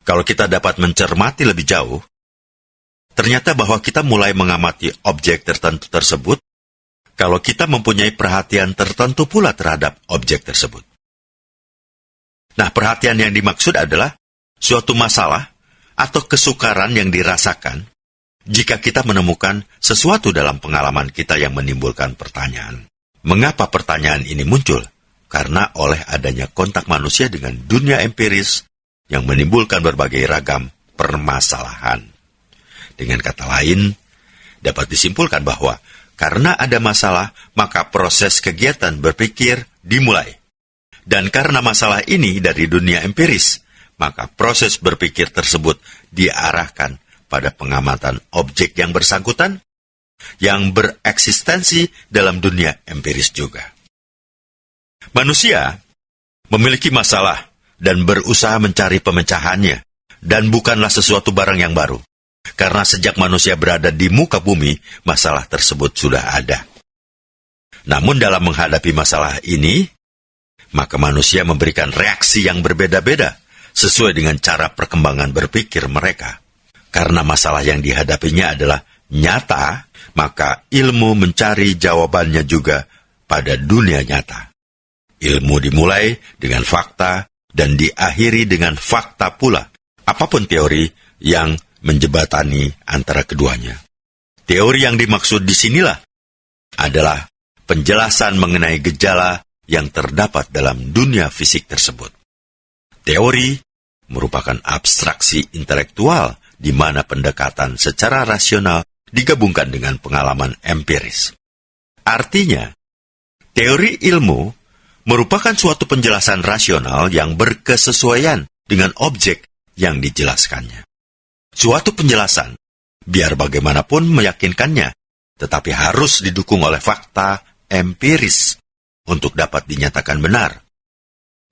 Kalau kita dapat mencermati lebih jauh, ternyata bahwa kita mulai mengamati objek tertentu tersebut kalau kita mempunyai perhatian tertentu pula terhadap objek tersebut. Nah, perhatian yang dimaksud adalah suatu masalah atau kesukaran yang dirasakan jika kita menemukan sesuatu dalam pengalaman kita yang menimbulkan pertanyaan. Mengapa pertanyaan ini muncul? Karena oleh adanya kontak manusia dengan dunia empiris yang menimbulkan berbagai ragam permasalahan. Dengan kata lain, dapat disimpulkan bahwa karena ada masalah, maka proses kegiatan berpikir dimulai. Dan karena masalah ini dari dunia empiris, maka proses berpikir tersebut diarahkan pada pengamatan objek yang bersangkutan, yang bereksistensi dalam dunia empiris juga. Manusia memiliki masalah dan berusaha mencari pemecahannya, dan bukanlah sesuatu barang yang baru. Karena sejak manusia berada di muka bumi, masalah tersebut sudah ada. Namun dalam menghadapi masalah ini, maka manusia memberikan reaksi yang berbeda-beda sesuai dengan cara perkembangan berpikir mereka. Karena masalah yang dihadapinya adalah nyata, maka ilmu mencari jawabannya juga pada dunia nyata. Ilmu dimulai dengan fakta dan diakhiri dengan fakta pula, apapun teori yang menjebatani antara keduanya. Teori yang dimaksud di sinilah adalah penjelasan mengenai gejala yang terdapat dalam dunia fisik tersebut. Teori merupakan abstraksi intelektual di mana pendekatan secara rasional digabungkan dengan pengalaman empiris. Artinya, teori ilmu merupakan suatu penjelasan rasional yang berkesesuaian dengan objek yang dijelaskannya. Suatu penjelasan, biar bagaimanapun meyakinkannya, tetapi harus didukung oleh fakta empiris untuk dapat dinyatakan benar.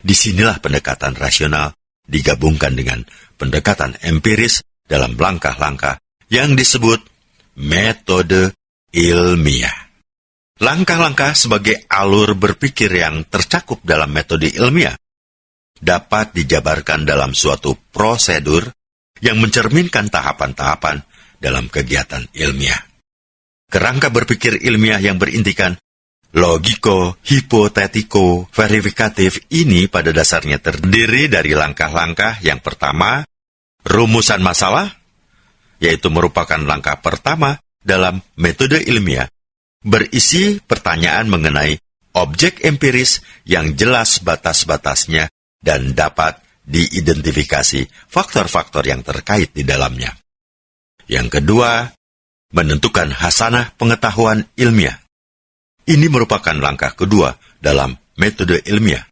Disinilah pendekatan rasional digabungkan dengan pendekatan empiris dalam langkah-langkah yang disebut metode ilmiah. Langkah-langkah sebagai alur berpikir yang tercakup dalam metode ilmiah dapat dijabarkan dalam suatu prosedur yang mencerminkan tahapan-tahapan dalam kegiatan ilmiah. Kerangka berpikir ilmiah yang berintikan logiko, hipotetiko, verifikatif ini pada dasarnya terdiri dari langkah-langkah. Yang pertama, rumusan masalah, yaitu merupakan langkah pertama dalam metode ilmiah berisi pertanyaan mengenai objek empiris yang jelas batas-batasnya dan dapat diidentifikasi faktor-faktor yang terkait di dalamnya. Yang kedua, menentukan hasanah pengetahuan ilmiah. Ini merupakan langkah kedua dalam metode ilmiah,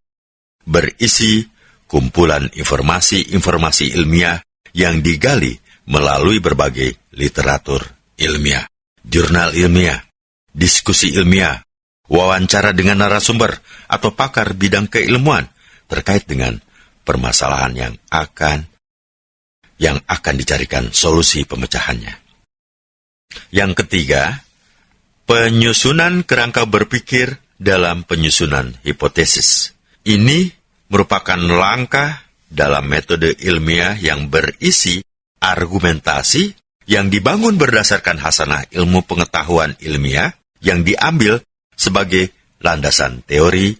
berisi kumpulan informasi-informasi ilmiah yang digali melalui berbagai literatur ilmiah, jurnal ilmiah, diskusi ilmiah, wawancara dengan narasumber atau pakar bidang keilmuan terkait dengan permasalahan yang akan dicarikan solusi pemecahannya. Yang ketiga, penyusunan kerangka berpikir dalam penyusunan hipotesis. Ini merupakan langkah dalam metode ilmiah yang berisi argumentasi yang dibangun berdasarkan hasanah ilmu pengetahuan ilmiah yang diambil sebagai landasan teori,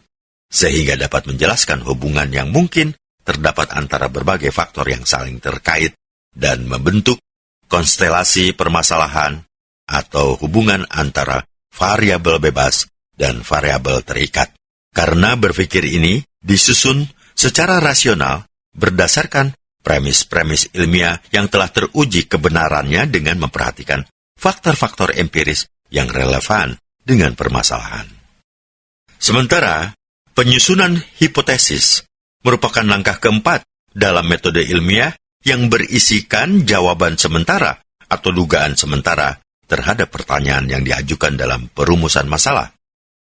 sehingga dapat menjelaskan hubungan yang mungkin terdapat antara berbagai faktor yang saling terkait dan membentuk konstelasi permasalahan atau hubungan antara variabel bebas dan variabel terikat. Karena berpikir ini disusun secara rasional berdasarkan premis-premis ilmiah yang telah teruji kebenarannya dengan memperhatikan faktor-faktor empiris yang relevan dengan permasalahan. Sementara, penyusunan hipotesis merupakan langkah keempat dalam metode ilmiah yang berisikan jawaban sementara atau dugaan sementara terhadap pertanyaan yang diajukan dalam perumusan masalah.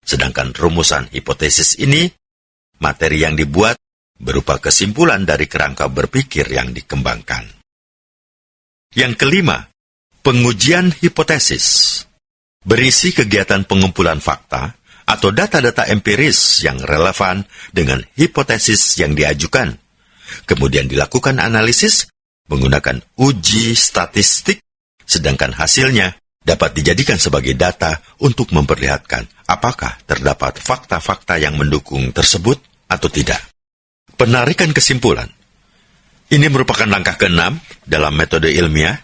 Sedangkan rumusan hipotesis ini, materi yang dibuat berupa kesimpulan dari kerangka berpikir yang dikembangkan. Yang kelima, pengujian hipotesis. Berisi kegiatan pengumpulan fakta atau data-data empiris yang relevan dengan hipotesis yang diajukan. Kemudian dilakukan analisis menggunakan uji statistik, sedangkan hasilnya dapat dijadikan sebagai data untuk memperlihatkan apakah terdapat fakta-fakta yang mendukung tersebut atau tidak. Penarikan kesimpulan. Ini merupakan langkah keenam dalam metode ilmiah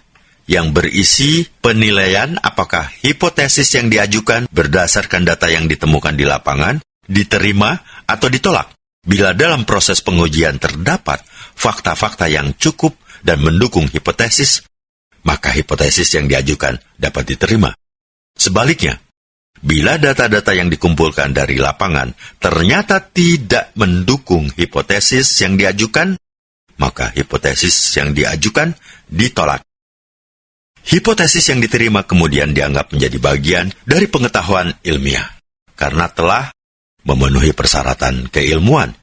yang berisi penilaian apakah hipotesis yang diajukan berdasarkan data yang ditemukan di lapangan diterima atau ditolak. Bila dalam proses pengujian terdapat fakta-fakta yang cukup dan mendukung hipotesis, maka hipotesis yang diajukan dapat diterima. Sebaliknya, bila data-data yang dikumpulkan dari lapangan ternyata tidak mendukung hipotesis yang diajukan, maka hipotesis yang diajukan ditolak. Hipotesis yang diterima kemudian dianggap menjadi bagian dari pengetahuan ilmiah, karena telah memenuhi persyaratan keilmuan,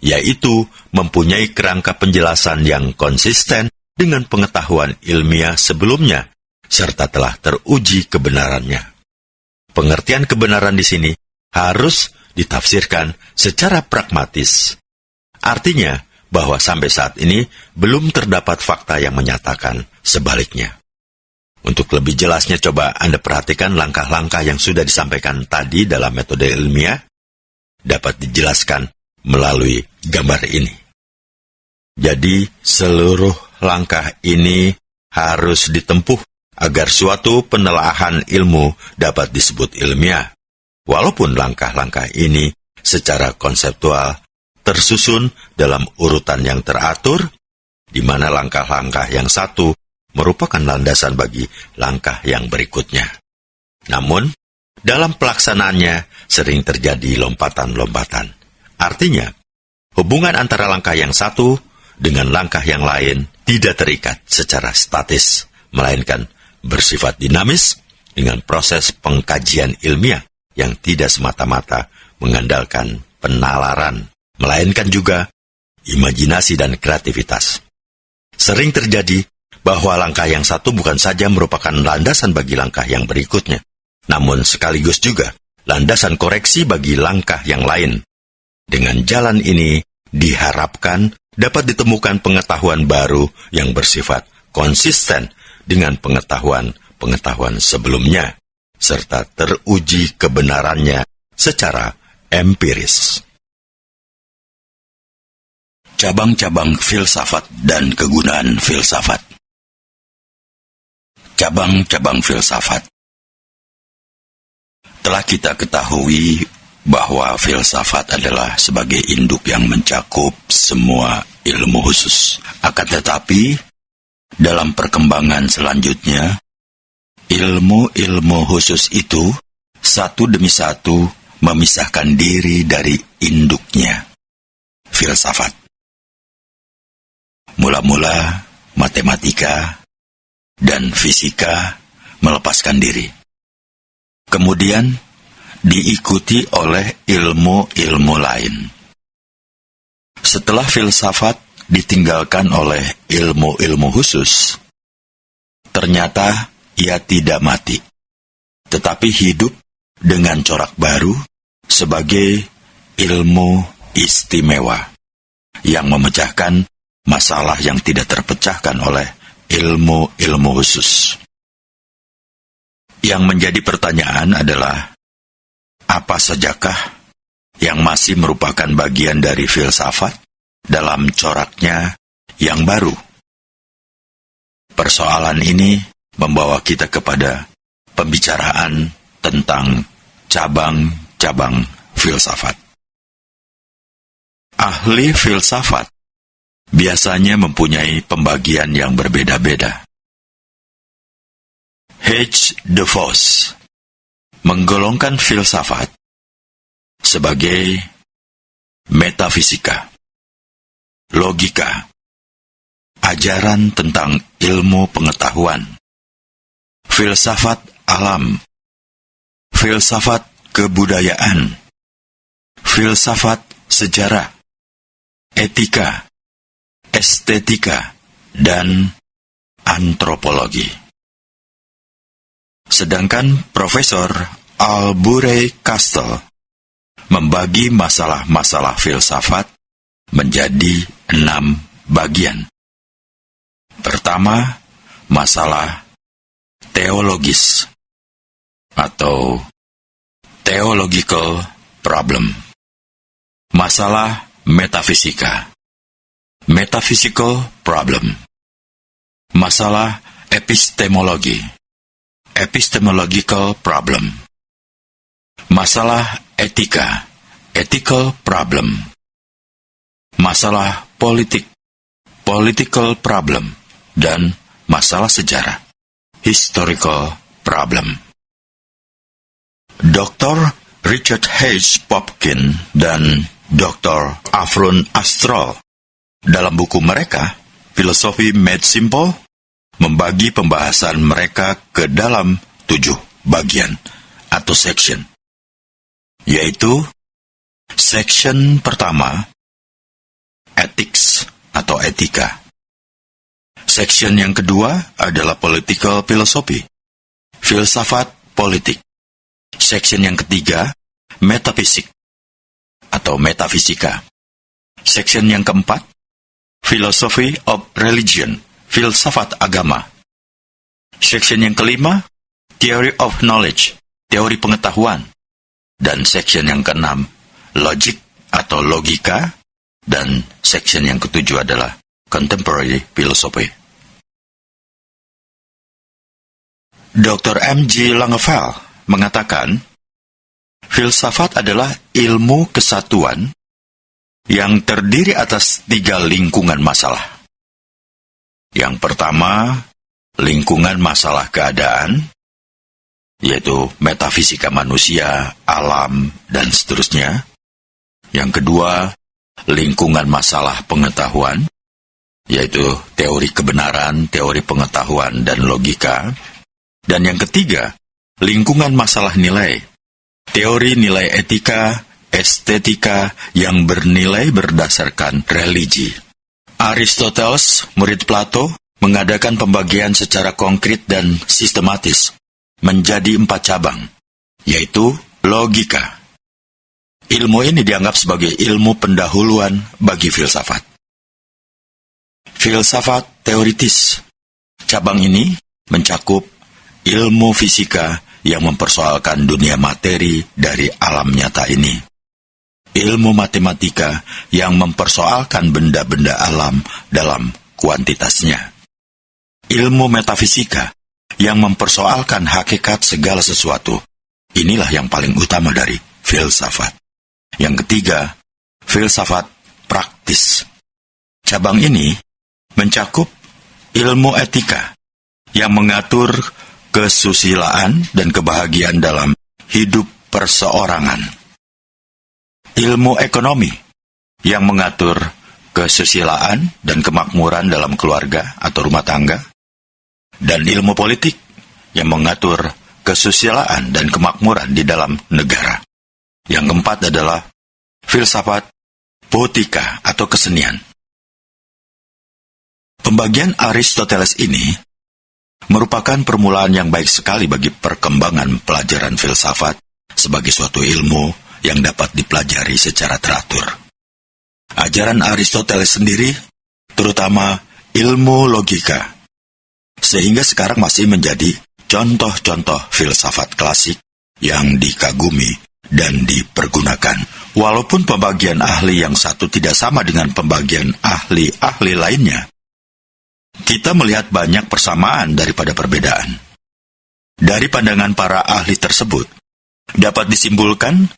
yaitu mempunyai kerangka penjelasan yang konsisten dengan pengetahuan ilmiah sebelumnya, serta telah teruji kebenarannya. Pengertian kebenaran di sini harus ditafsirkan secara pragmatis. Artinya, bahwa sampai saat ini belum terdapat fakta yang menyatakan sebaliknya. Untuk lebih jelasnya, coba Anda perhatikan langkah-langkah yang sudah disampaikan tadi dalam metode ilmiah, dapat dijelaskan melalui gambar ini. Jadi, seluruh langkah ini harus ditempuh agar suatu penelaahan ilmu dapat disebut ilmiah. Walaupun langkah-langkah ini secara konseptual tersusun dalam urutan yang teratur, di mana langkah-langkah yang satu merupakan landasan bagi langkah yang berikutnya. Namun, dalam pelaksanaannya sering terjadi lompatan-lompatan. Artinya, hubungan antara langkah yang satu dengan langkah yang lain tidak terikat secara statis, melainkan bersifat dinamis dengan proses pengkajian ilmiah yang tidak semata-mata mengandalkan penalaran, melainkan juga imajinasi dan kreativitas. Sering terjadi bahwa langkah yang satu bukan saja merupakan landasan bagi langkah yang berikutnya, namun sekaligus juga landasan koreksi bagi langkah yang lain. Dengan jalan ini, diharapkan dapat ditemukan pengetahuan baru yang bersifat konsisten dengan pengetahuan sebelumnya, serta teruji kebenarannya secara empiris. Cabang-cabang filsafat dan kegunaan filsafat. Cabang-cabang filsafat. Telah kita ketahui bahwa filsafat adalah sebagai induk yang mencakup semua ilmu khusus. Akan tetapi, dalam perkembangan selanjutnya, ilmu-ilmu khusus itu satu demi satu memisahkan diri dari induknya, filsafat. Mula-mula matematika dan fisika melepaskan diri. Kemudian diikuti oleh ilmu-ilmu lain. Setelah filsafat ditinggalkan oleh ilmu-ilmu khusus, ternyata ia tidak mati, tetapi hidup dengan corak baru sebagai ilmu istimewa yang memecahkan masalah yang tidak terpecahkan oleh ilmu-ilmu khusus. Yang menjadi pertanyaan adalah, apa sajakah yang masih merupakan bagian dari filsafat dalam coraknya yang baru? Persoalan ini membawa kita kepada pembicaraan tentang cabang-cabang filsafat. Ahli filsafat biasanya mempunyai pembagian yang berbeda-beda. H. de Vos menggolongkan filsafat sebagai metafisika, logika, ajaran tentang ilmu pengetahuan, filsafat alam, filsafat kebudayaan, filsafat sejarah, etika, estetika, dan antropologi. Sedangkan Profesor Albury Castle membagi masalah-masalah filsafat menjadi 6 bagian. Pertama, masalah teologis atau theological problem. Masalah metafisika, metaphysical problem. Masalah epistemologi, epistemological problem. Masalah etika, ethical problem. Masalah politik, political problem. Dan masalah sejarah, historical problem. Dr. Richard H. Popkin dan Dr. Avron Astrol dalam buku mereka, Philosophy Made Simple, membagi pembahasan mereka ke dalam 7 bagian atau section, yaitu section pertama, ethics atau etika. Section yang kedua adalah political philosophy, filsafat politik. Section yang ketiga, metafisik atau metafisika. Section yang keempat, philosophy of religion, filsafat agama. Section yang kelima, theory of knowledge, teori pengetahuan. Dan section yang keenam, logic atau logika. Dan section yang ketujuh adalah contemporary philosophy. Dr. M.G. Langeveld mengatakan, filsafat adalah ilmu kesatuan yang terdiri atas 3 lingkungan masalah. Yang pertama, lingkungan masalah keadaan, yaitu metafisika manusia, alam, dan seterusnya. Yang kedua, lingkungan masalah pengetahuan, yaitu teori kebenaran, teori pengetahuan, dan logika. Dan yang ketiga, lingkungan masalah nilai, teori nilai etika, estetika yang bernilai berdasarkan religi. Aristoteles, murid Plato, mengadakan pembagian secara konkret dan sistematis menjadi 4 cabang, yaitu logika. Ilmu ini dianggap sebagai ilmu pendahuluan bagi filsafat. Filsafat teoritis. Cabang ini mencakup ilmu fisika yang mempersoalkan dunia materi dari alam nyata ini. Ilmu matematika yang mempersoalkan benda-benda alam dalam kuantitasnya. Ilmu metafisika yang mempersoalkan hakikat segala sesuatu Inilah yang paling utama dari filsafat. Yang ketiga, filsafat praktis. Cabang ini mencakup ilmu etika yang mengatur kesusilaan dan kebahagiaan dalam hidup perseorangan. Ilmu ekonomi yang mengatur kesusilaan dan kemakmuran dalam keluarga atau rumah tangga. Dan ilmu politik yang mengatur kesusilaan dan kemakmuran di dalam negara. Yang keempat adalah filsafat poetika atau kesenian. Pembagian Aristoteles ini merupakan permulaan yang baik sekali bagi perkembangan pelajaran filsafat sebagai suatu ilmu yang dapat dipelajari secara teratur. Ajaran Aristoteles sendiri, terutama ilmu logika, sehingga sekarang masih menjadi contoh-contoh filsafat klasik yang dikagumi dan dipergunakan. Walaupun pembagian ahli yang satu tidak sama dengan pembagian ahli-ahli lainnya, kita melihat banyak persamaan daripada perbedaan. Dari pandangan para ahli tersebut, dapat disimpulkan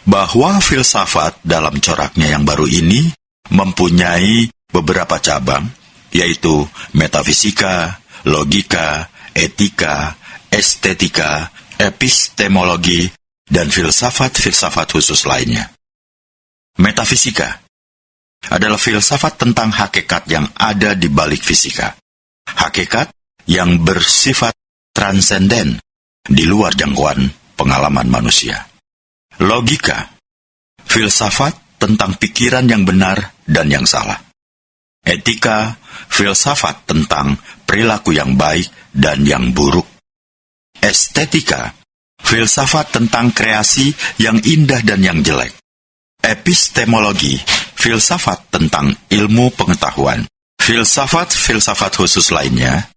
bahwa filsafat dalam coraknya yang baru ini mempunyai beberapa cabang, yaitu metafisika, logika, etika, estetika, epistemologi, dan filsafat-filsafat khusus lainnya. Metafisika adalah filsafat tentang hakikat yang ada di balik fisika. Hakikat yang bersifat transenden di luar jangkauan pengalaman manusia. Logika, filsafat tentang pikiran yang benar dan yang salah. Etika, filsafat tentang perilaku yang baik dan yang buruk. Estetika, filsafat tentang kreasi yang indah dan yang jelek. Epistemologi, filsafat tentang ilmu pengetahuan. Filsafat-filsafat khusus lainnya,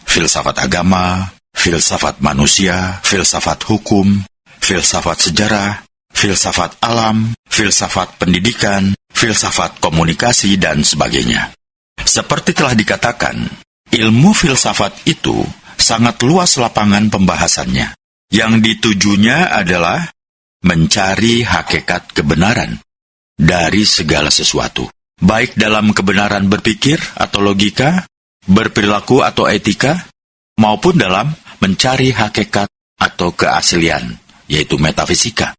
filsafat agama, filsafat manusia, filsafat hukum, filsafat sejarah, filsafat alam, filsafat pendidikan, filsafat komunikasi, dan sebagainya. Seperti telah dikatakan, ilmu filsafat itu sangat luas lapangan pembahasannya. Yang ditujunya adalah mencari hakikat kebenaran dari segala sesuatu, baik dalam kebenaran berpikir atau logika, berperilaku atau etika, maupun dalam mencari hakikat atau keaslian, yaitu metafisika.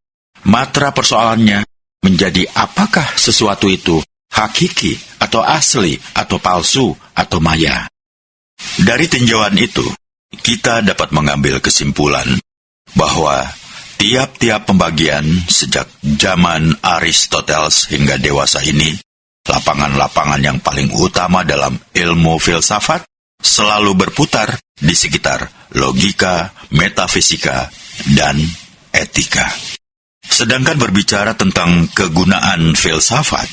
Matra persoalannya menjadi apakah sesuatu itu hakiki atau asli atau palsu atau maya. Dari tinjauan itu, kita dapat mengambil kesimpulan bahwa tiap-tiap pembagian sejak zaman Aristoteles hingga dewasa ini, lapangan-lapangan yang paling utama dalam ilmu filsafat selalu berputar di sekitar logika, metafisika, dan etika. Sedangkan berbicara tentang kegunaan filsafat,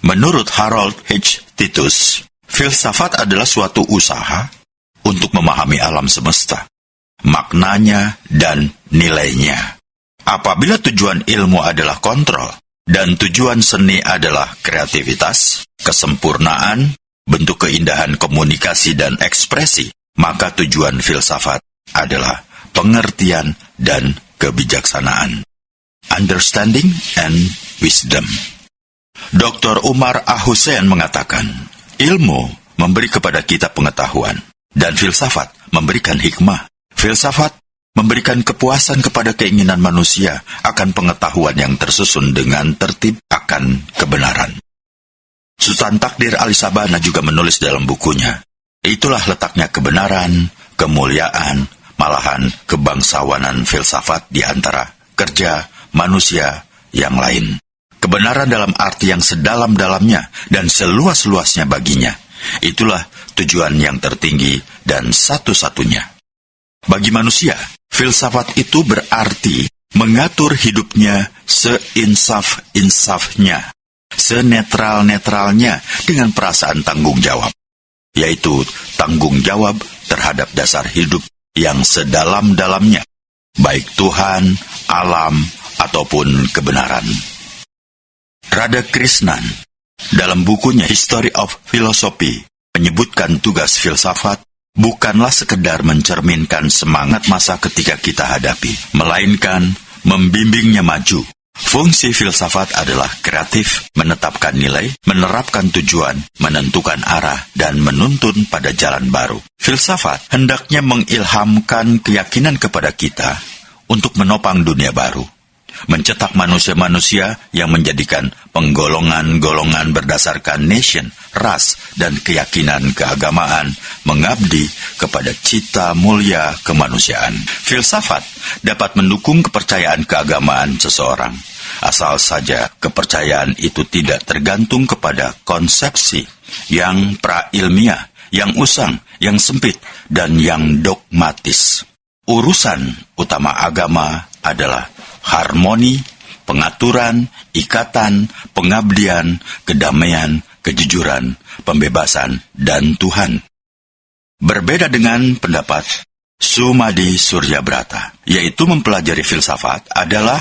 menurut Harold H. Titus, filsafat adalah suatu usaha untuk memahami alam semesta, maknanya, dan nilainya. Apabila tujuan ilmu adalah kontrol, dan tujuan seni adalah kreativitas, kesempurnaan, bentuk keindahan komunikasi dan ekspresi, maka tujuan filsafat adalah pengertian dan kebijaksanaan. Understanding and wisdom. Dr. Umar A-Hussein mengatakan, ilmu memberi kepada kita pengetahuan, dan filsafat memberikan hikmah. Filsafat memberikan kepuasan kepada keinginan manusia akan pengetahuan yang tersusun dengan tertib akan kebenaran. Sultan Takdir Ali Sabana juga menulis dalam bukunya, itulah letaknya kebenaran, kemuliaan, malahan kebangsawanan filsafat di antara kerja manusia yang lain. Kebenaran dalam arti yang sedalam-dalamnya dan seluas-luasnya baginya. Itulah tujuan yang tertinggi dan satu-satunya. Bagi manusia, filsafat itu berarti mengatur hidupnya seinsaf-insafnya, senetral-netralnya dengan perasaan tanggung jawab, yaitu tanggung jawab terhadap dasar hidup yang sedalam-dalamnya, baik Tuhan, alam, ataupun kebenaran. Radhakrishnan dalam bukunya History of Philosophy menyebutkan tugas filsafat bukanlah sekedar mencerminkan semangat masa ketika kita hadapi, melainkan membimbingnya maju. Fungsi filsafat adalah kreatif, menetapkan nilai, menerapkan tujuan, menentukan arah, dan menuntun pada jalan baru. Filsafat hendaknya mengilhamkan keyakinan kepada kita untuk menopang dunia baru, mencetak manusia-manusia yang menjadikan penggolongan-golongan berdasarkan nation, ras, dan keyakinan keagamaan mengabdi kepada cita mulia kemanusiaan. Filsafat dapat mendukung kepercayaan keagamaan seseorang, asal saja kepercayaan itu tidak tergantung kepada konsepsi yang pra-ilmiah, yang usang, yang sempit, dan yang dogmatis. Urusan utama agama adalah harmoni, pengaturan, ikatan, pengabdian, kedamaian, kejujuran, pembebasan, dan Tuhan. Berbeda dengan pendapat Sumadi Suryabrata, yaitu mempelajari filsafat adalah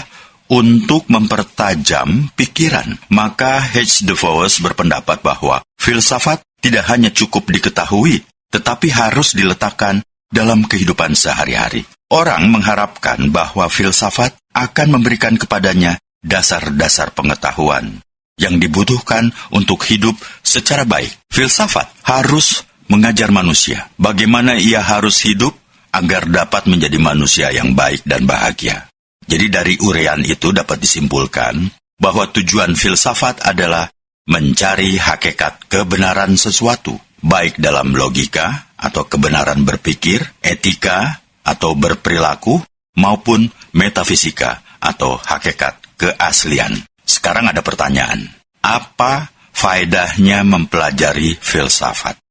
untuk mempertajam pikiran. Maka H. de Vos berpendapat bahwa filsafat tidak hanya cukup diketahui, tetapi harus diletakkan dalam kehidupan sehari-hari. Orang mengharapkan bahwa filsafat akan memberikan kepadanya dasar-dasar pengetahuan yang dibutuhkan untuk hidup secara baik. Filsafat harus mengajar manusia bagaimana ia harus hidup agar dapat menjadi manusia yang baik dan bahagia. Jadi dari uraian itu dapat disimpulkan bahwa tujuan filsafat adalah mencari hakikat kebenaran sesuatu, baik dalam logika atau kebenaran berpikir, etika atau berperilaku, maupun metafisika atau hakikat keaslian. Sekarang ada pertanyaan, apa faedahnya mempelajari filsafat?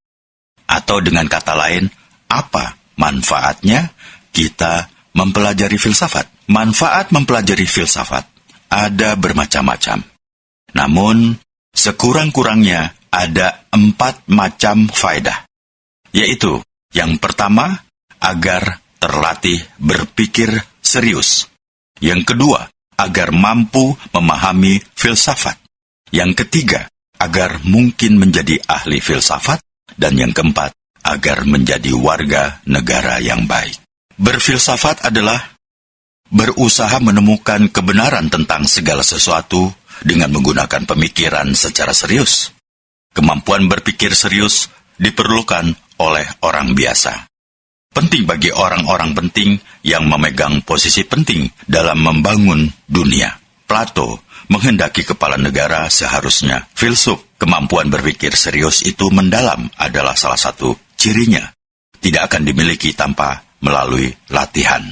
Atau dengan kata lain, apa manfaatnya kita mempelajari filsafat? Manfaat mempelajari filsafat ada bermacam-macam. Namun, sekurang-kurangnya ada 4 macam faedah. Yaitu, yang pertama, agar terlatih berpikir serius. Yang kedua, agar mampu memahami filsafat. Yang ketiga, agar mungkin menjadi ahli filsafat. Dan yang keempat, agar menjadi warga negara yang baik. Berfilsafat adalah berusaha menemukan kebenaran tentang segala sesuatu dengan menggunakan pemikiran secara serius. Kemampuan berpikir serius diperlukan oleh orang biasa. Penting bagi orang-orang penting yang memegang posisi penting dalam membangun dunia. Plato menghendaki kepala negara seharusnya filsuf. Kemampuan berpikir serius itu mendalam adalah salah satu cirinya. Tidak akan dimiliki tanpa melalui latihan.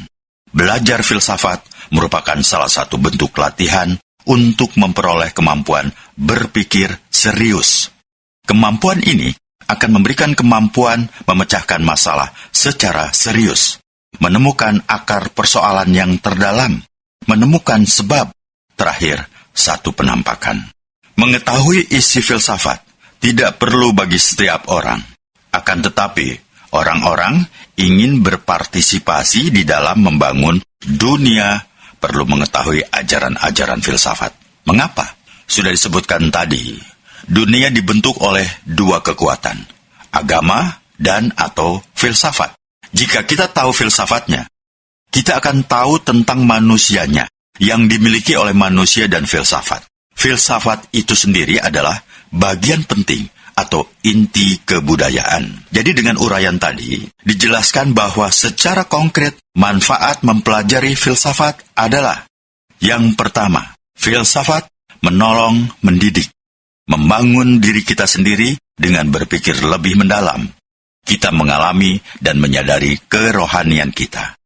Belajar filsafat merupakan salah satu bentuk latihan untuk memperoleh kemampuan berpikir serius. Kemampuan ini akan memberikan kemampuan memecahkan masalah secara serius, menemukan akar persoalan yang terdalam, menemukan sebab, terakhir, satu penampakan. Mengetahui isi filsafat tidak perlu bagi setiap orang. Akan tetapi, orang-orang ingin berpartisipasi di dalam membangun dunia perlu mengetahui ajaran-ajaran filsafat. Mengapa? Sudah disebutkan tadi, dunia dibentuk oleh 2 kekuatan, agama dan atau filsafat. Jika kita tahu filsafatnya, kita akan tahu tentang manusianya yang dimiliki oleh manusia dan filsafat. Filsafat itu sendiri adalah bagian penting atau inti kebudayaan. Jadi dengan uraian tadi, dijelaskan bahwa secara konkret manfaat mempelajari filsafat adalah yang pertama, filsafat menolong mendidik, membangun diri kita sendiri dengan berpikir lebih mendalam. Kita mengalami dan menyadari kerohanian kita.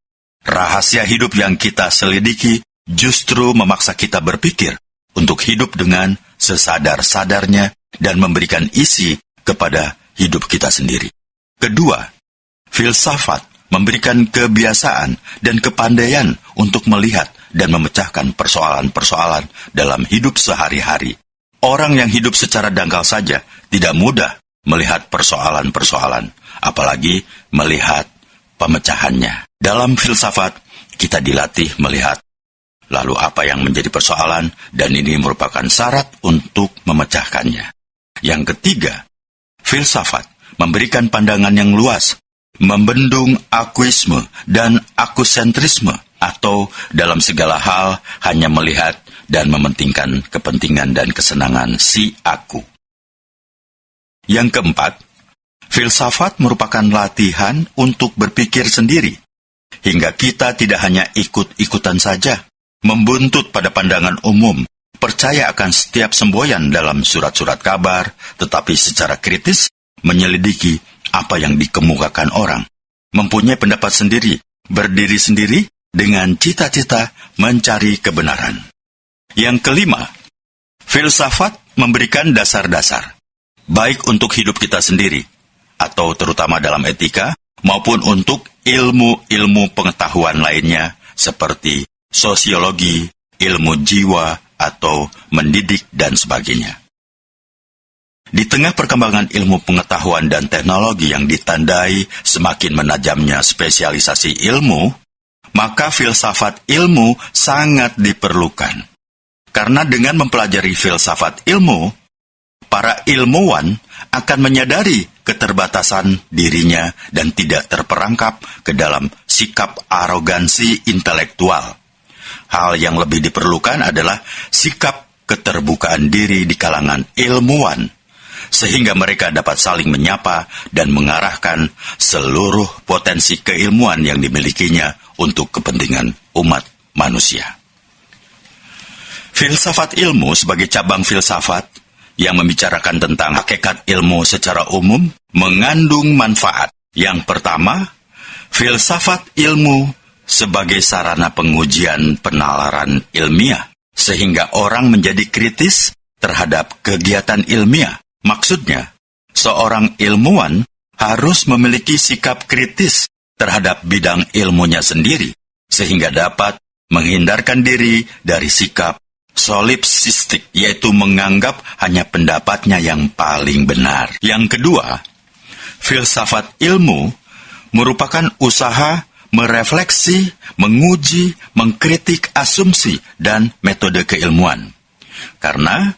Rahasia hidup yang kita selidiki justru memaksa kita berpikir untuk hidup dengan sesadar-sadarnya dan memberikan isi kepada hidup kita sendiri. Kedua, filsafat memberikan kebiasaan dan kepandaian untuk melihat dan memecahkan persoalan-persoalan dalam hidup sehari-hari. Orang yang hidup secara dangkal saja tidak mudah melihat persoalan-persoalan, apalagi melihat pemecahannya. Dalam filsafat, kita dilatih melihat lalu apa yang menjadi persoalan, dan ini merupakan syarat untuk memecahkannya. Yang ketiga, filsafat memberikan pandangan yang luas, membendung akuisme dan akusentrisme, atau dalam segala hal hanya melihat dan mementingkan kepentingan dan kesenangan si aku. Yang keempat, filsafat merupakan latihan untuk berpikir sendiri, hingga kita tidak hanya ikut-ikutan saja, membuntut pada pandangan umum, percaya akan setiap semboyan dalam surat-surat kabar, tetapi secara kritis menyelidiki apa yang dikemukakan orang, mempunyai pendapat sendiri, berdiri sendiri dengan cita-cita mencari kebenaran. Yang kelima, filsafat memberikan dasar-dasar, baik untuk hidup kita sendiri, atau terutama dalam etika, maupun untuk ilmu-ilmu pengetahuan lainnya, seperti sosiologi, ilmu jiwa, atau mendidik, dan sebagainya. Di tengah perkembangan ilmu pengetahuan dan teknologi yang ditandai semakin menajamnya spesialisasi ilmu, maka filsafat ilmu sangat diperlukan. Karena dengan mempelajari filsafat ilmu, para ilmuwan akan menyadari keterbatasan dirinya dan tidak terperangkap ke dalam sikap arogansi intelektual. Hal yang lebih diperlukan adalah sikap keterbukaan diri di kalangan ilmuwan, sehingga mereka dapat saling menyapa dan mengarahkan seluruh potensi keilmuan yang dimilikinya untuk kepentingan umat manusia. Filsafat ilmu sebagai cabang filsafat yang membicarakan tentang hakikat ilmu secara umum mengandung manfaat. Yang pertama, filsafat ilmu sebagai sarana pengujian penalaran ilmiah, sehingga orang menjadi kritis terhadap kegiatan ilmiah. Maksudnya, seorang ilmuwan harus memiliki sikap kritis terhadap bidang ilmunya sendiri, sehingga dapat menghindarkan diri dari sikap solipsistik, yaitu menganggap hanya pendapatnya yang paling benar. Yang kedua, filsafat ilmu merupakan usaha merefleksi, menguji, mengkritik asumsi dan metode keilmuan. Karena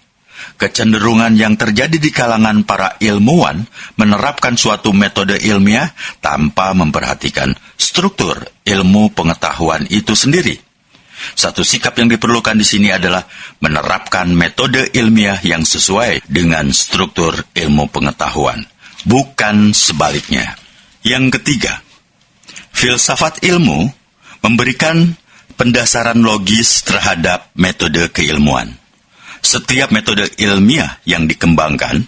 kecenderungan yang terjadi di kalangan para ilmuwan menerapkan suatu metode ilmiah tanpa memperhatikan struktur ilmu pengetahuan itu sendiri. Satu sikap yang diperlukan di sini adalah menerapkan metode ilmiah yang sesuai dengan struktur ilmu pengetahuan, bukan sebaliknya. Yang ketiga, filsafat ilmu memberikan pendasaran logis terhadap metode keilmuan. Setiap metode ilmiah yang dikembangkan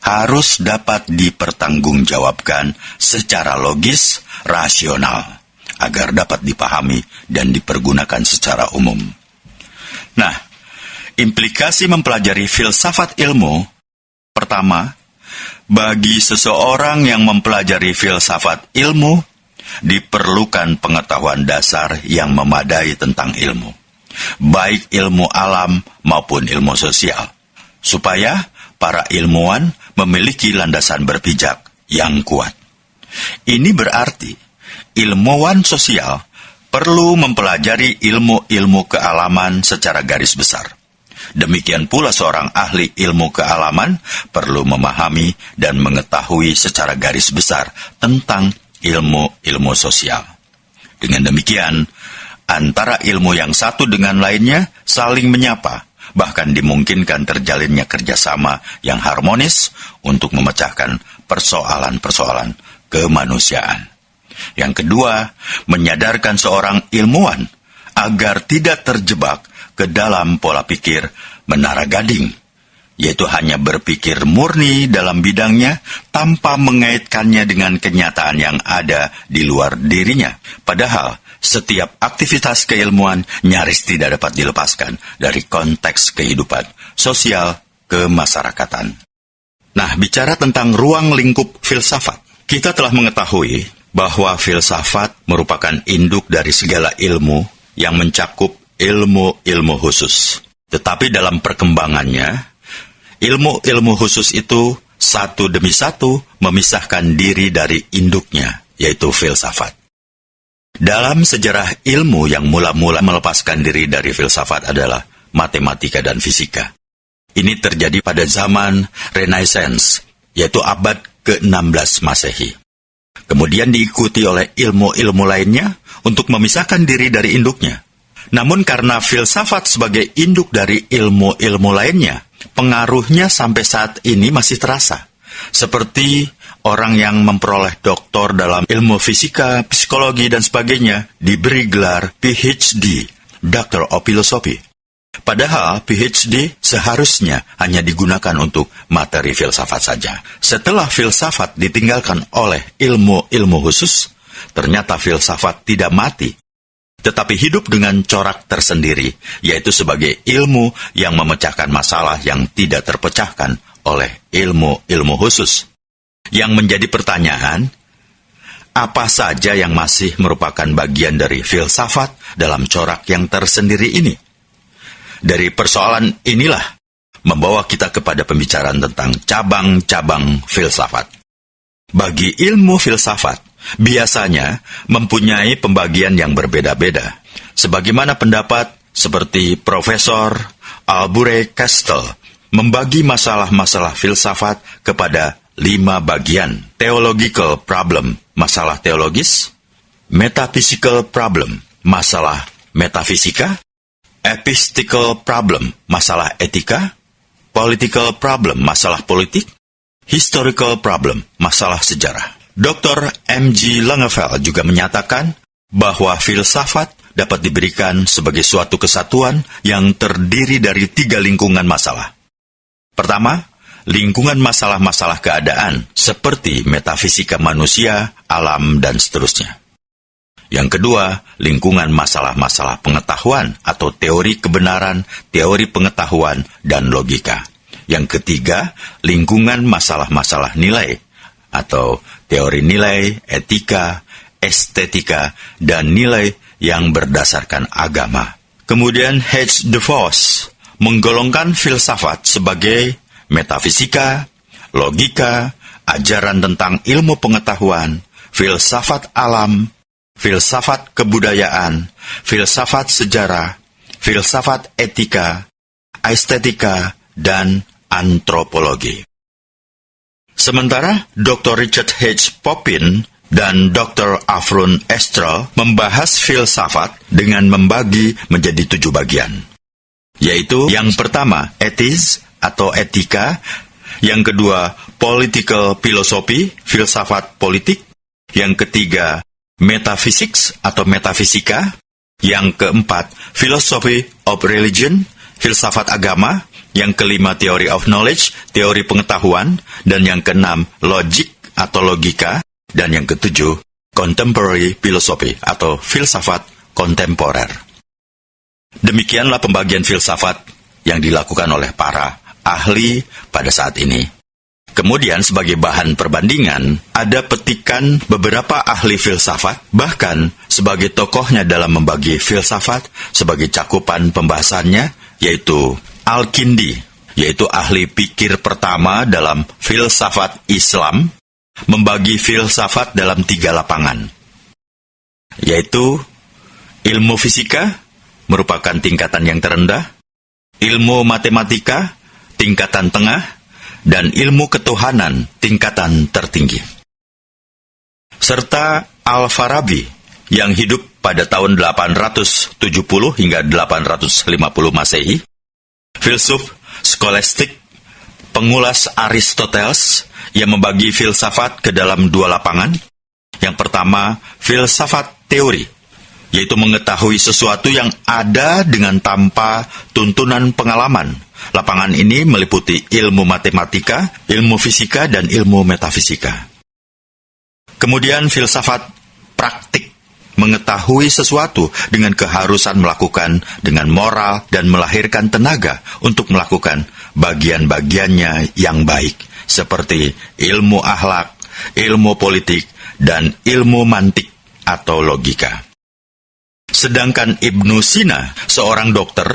harus dapat dipertanggungjawabkan secara logis, rasional, agar dapat dipahami dan dipergunakan secara umum. Nah, implikasi mempelajari filsafat ilmu, pertama, bagi seseorang yang mempelajari filsafat ilmu, diperlukan pengetahuan dasar yang memadai tentang ilmu, baik ilmu alam maupun ilmu sosial, supaya para ilmuwan memiliki landasan berpijak yang kuat. Ini berarti ilmuwan sosial perlu mempelajari ilmu-ilmu kealaman secara garis besar. Demikian pula seorang ahli ilmu kealaman perlu memahami dan mengetahui secara garis besar tentang ilmu-ilmu sosial. Dengan demikian, antara ilmu yang satu dengan lainnya saling menyapa, bahkan dimungkinkan terjalinnya kerjasama yang harmonis untuk memecahkan persoalan-persoalan kemanusiaan. Yang kedua, menyadarkan seorang ilmuwan agar tidak terjebak ke dalam pola pikir menara gading, yaitu hanya berpikir murni dalam bidangnya tanpa mengaitkannya dengan kenyataan yang ada di luar dirinya. Padahal, setiap aktivitas keilmuan nyaris tidak dapat dilepaskan dari konteks kehidupan sosial kemasyarakatan. Nah, bicara tentang ruang lingkup filsafat, kita telah mengetahui bahwa filsafat merupakan induk dari segala ilmu yang mencakup ilmu-ilmu khusus. Tetapi dalam perkembangannya, ilmu-ilmu khusus itu satu demi satu memisahkan diri dari induknya, yaitu filsafat. Dalam sejarah ilmu yang mula-mula melepaskan diri dari filsafat adalah matematika dan fisika. Ini terjadi pada zaman Renaissance, yaitu abad ke-16 Masehi. Kemudian diikuti oleh ilmu-ilmu lainnya untuk memisahkan diri dari induknya. Namun karena filsafat sebagai induk dari ilmu-ilmu lainnya, pengaruhnya sampai saat ini masih terasa. Seperti orang yang memperoleh doktor dalam ilmu fisika, psikologi, dan sebagainya diberi gelar PhD, Doctor of Philosophy. Padahal PhD seharusnya hanya digunakan untuk materi filsafat saja. Setelah filsafat ditinggalkan oleh ilmu-ilmu khusus, ternyata filsafat tidak mati, tetapi hidup dengan corak tersendiri, yaitu sebagai ilmu yang memecahkan masalah yang tidak terpecahkan oleh ilmu-ilmu khusus. Yang menjadi pertanyaan, apa saja yang masih merupakan bagian dari filsafat dalam corak yang tersendiri ini? Dari persoalan inilah membawa kita kepada pembicaraan tentang cabang-cabang filsafat. Bagi ilmu filsafat, biasanya mempunyai pembagian yang berbeda-beda. Sebagaimana pendapat seperti Profesor Albure Castel membagi masalah-masalah filsafat kepada 5 bagian. Theological problem, masalah teologis. Metaphysical problem, masalah metafisika. Epistemical problem, masalah etika. Political problem, masalah politik. Historical problem, masalah sejarah. Dr. M.G. Langeveld juga menyatakan bahwa filsafat dapat diberikan sebagai suatu kesatuan yang terdiri dari 3 lingkungan masalah. Pertama, lingkungan masalah-masalah keadaan, seperti metafisika manusia, alam, dan seterusnya. Yang kedua, lingkungan masalah-masalah pengetahuan atau teori kebenaran, teori pengetahuan, dan logika. Yang ketiga, lingkungan masalah-masalah nilai atau teori nilai, etika, estetika, dan nilai yang berdasarkan agama. Kemudian H. de Vos menggolongkan filsafat sebagai metafisika, logika, ajaran tentang ilmu pengetahuan, filsafat alam, filsafat kebudayaan, filsafat sejarah, filsafat etika, estetika, dan antropologi. Sementara Dr. Richard H. Poppin dan Dr. Avron Estrel membahas filsafat dengan membagi menjadi 7 bagian. Yaitu yang pertama, etis atau etika. Yang kedua, political philosophy, filsafat politik. Yang ketiga, metaphysics atau metafisika. Yang keempat, philosophy of religion, filsafat agama. Yang kelima, theory of knowledge, teori pengetahuan. Dan yang keenam, logic atau logika. Dan yang ketujuh, contemporary philosophy atau filsafat kontemporer. Demikianlah pembagian filsafat yang dilakukan oleh para ahli pada saat ini. Kemudian sebagai bahan perbandingan, ada petikan beberapa ahli filsafat, bahkan sebagai tokohnya dalam membagi filsafat, sebagai cakupan pembahasannya, yaitu Al-Kindi, yaitu ahli pikir pertama dalam filsafat Islam, membagi filsafat dalam 3 lapangan, yaitu ilmu fisika, merupakan tingkatan yang terendah, ilmu matematika, tingkatan tengah, dan ilmu ketuhanan, tingkatan tertinggi. Serta Al-Farabi, yang hidup pada tahun 870 hingga 850 Masehi, filsuf skolastik, pengulas Aristoteles, yang membagi filsafat ke dalam 2 lapangan. Yang pertama, filsafat teori, yaitu mengetahui sesuatu yang ada dengan tanpa tuntunan pengalaman. Lapangan ini meliputi ilmu matematika, ilmu fisika, dan ilmu metafisika. Kemudian filsafat praktik, mengetahui sesuatu dengan keharusan melakukan dengan moral dan melahirkan tenaga untuk melakukan bagian-bagiannya yang baik, seperti ilmu akhlak, ilmu politik, dan ilmu mantik atau logika. Sedangkan Ibnu Sina, seorang dokter,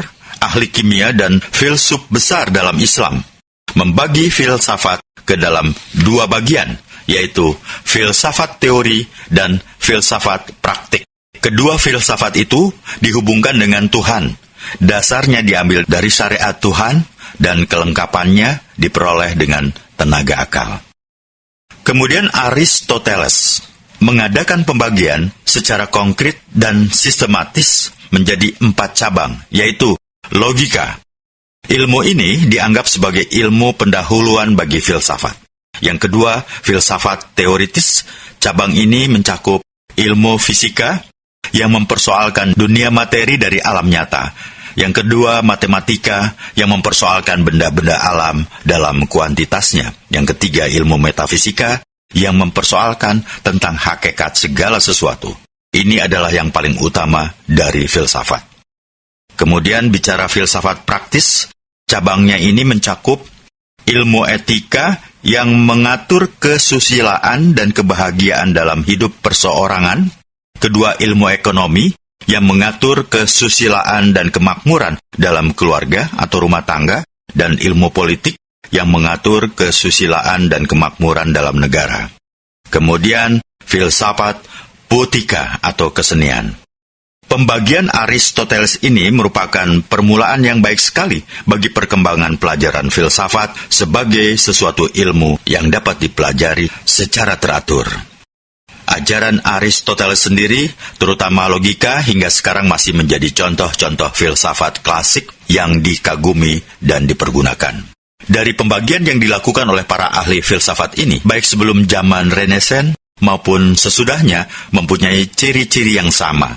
ahli kimia dan filsuf besar dalam Islam, membagi filsafat ke dalam 2 bagian, yaitu filsafat teori dan filsafat praktik. Kedua filsafat itu dihubungkan dengan Tuhan. Dasarnya diambil dari syariat Tuhan dan kelengkapannya diperoleh dengan tenaga akal. Kemudian Aristoteles mengadakan pembagian secara konkret dan sistematis menjadi 4 cabang, yaitu logika. Ilmu ini dianggap sebagai ilmu pendahuluan bagi filsafat. Yang kedua, filsafat teoritis. Cabang ini mencakup ilmu fisika yang mempersoalkan dunia materi dari alam nyata. Yang kedua, matematika yang mempersoalkan benda-benda alam dalam kuantitasnya. Yang ketiga, ilmu metafisika yang mempersoalkan tentang hakikat segala sesuatu. Ini adalah yang paling utama dari filsafat. Kemudian bicara filsafat praktis, cabangnya ini mencakup ilmu etika yang mengatur kesusilaan dan kebahagiaan dalam hidup perseorangan. Kedua, ilmu ekonomi yang mengatur kesusilaan dan kemakmuran dalam keluarga atau rumah tangga. Dan ilmu politik yang mengatur kesusilaan dan kemakmuran dalam negara. Kemudian, filsafat poetika atau kesenian. Pembagian Aristoteles ini merupakan permulaan yang baik sekali bagi perkembangan pelajaran filsafat sebagai sesuatu ilmu yang dapat dipelajari secara teratur. Ajaran Aristoteles sendiri, terutama logika, hingga sekarang masih menjadi contoh-contoh filsafat klasik yang dikagumi dan dipergunakan. Dari pembagian yang dilakukan oleh para ahli filsafat ini, baik sebelum zaman Renaissance maupun sesudahnya, mempunyai ciri-ciri yang sama.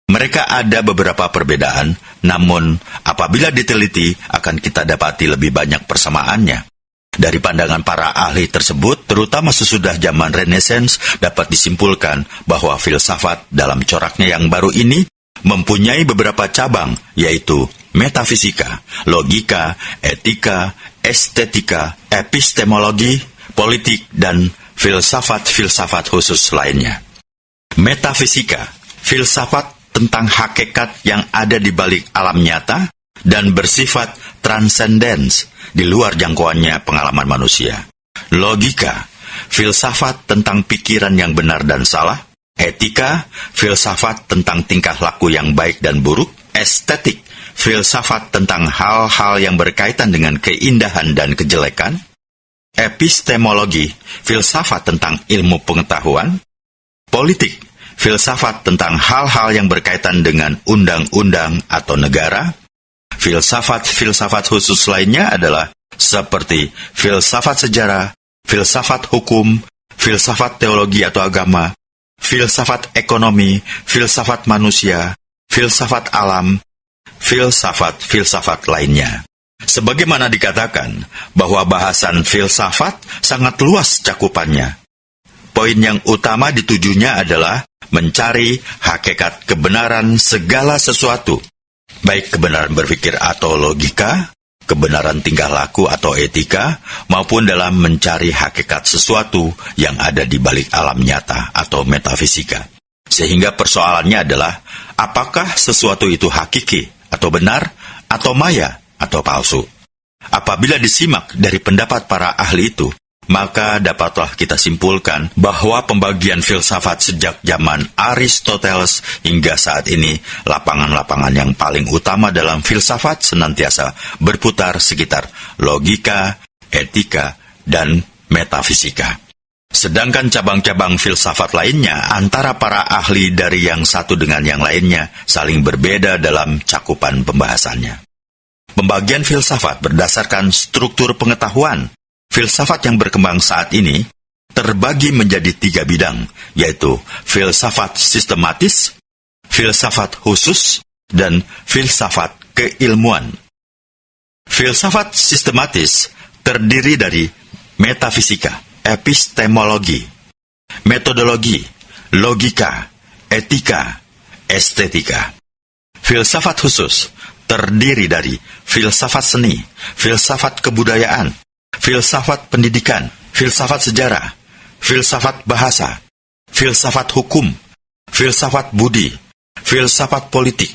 Mereka ada beberapa perbedaan, namun apabila diteliti akan kita dapati lebih banyak persamaannya. Dari pandangan para ahli tersebut, terutama sesudah zaman Renaissance, dapat disimpulkan bahwa filsafat dalam coraknya yang baru ini mempunyai beberapa cabang, yaitu metafisika, logika, etika, estetika, epistemologi, politik, dan filsafat-filsafat khusus lainnya. Metafisika, filsafat tentang hakikat yang ada di balik alam nyata dan bersifat transcendence di luar jangkauannya pengalaman manusia. Logika, filsafat tentang pikiran yang benar dan salah. Etika, filsafat tentang tingkah laku yang baik dan buruk. Estetik, filsafat tentang hal-hal yang berkaitan dengan keindahan dan kejelekan. Epistemologi, filsafat tentang ilmu pengetahuan. Politik, filsafat tentang hal-hal yang berkaitan dengan undang-undang atau negara. Filsafat-filsafat khusus lainnya adalah seperti filsafat sejarah, filsafat hukum, filsafat teologi atau agama, filsafat ekonomi, filsafat manusia, filsafat alam, filsafat-filsafat lainnya. Sebagaimana dikatakan bahwa bahasan filsafat sangat luas cakupannya. Poin yang utama ditujunya adalah mencari hakikat kebenaran segala sesuatu, baik kebenaran berpikir atau logika, kebenaran tingkah laku atau etika, maupun dalam mencari hakikat sesuatu yang ada di balik alam nyata atau metafisika. Sehingga persoalannya adalah, apakah sesuatu itu hakiki atau benar, atau maya atau palsu? Apabila disimak dari pendapat para ahli itu, maka dapatlah kita simpulkan bahwa pembagian filsafat sejak zaman Aristoteles hingga saat ini, lapangan-lapangan yang paling utama dalam filsafat senantiasa berputar sekitar logika, etika, dan metafisika. Sedangkan cabang-cabang filsafat lainnya antara para ahli dari yang satu dengan yang lainnya saling berbeda dalam cakupan pembahasannya. Pembagian filsafat berdasarkan struktur pengetahuan. Filsafat yang berkembang saat ini terbagi menjadi 3 bidang, yaitu filsafat sistematis, filsafat khusus, dan filsafat keilmuan. Filsafat sistematis terdiri dari metafisika, epistemologi, metodologi, logika, etika, estetika. Filsafat khusus terdiri dari filsafat seni, filsafat kebudayaan, filsafat pendidikan, filsafat sejarah, filsafat bahasa, filsafat hukum, filsafat budi, filsafat politik,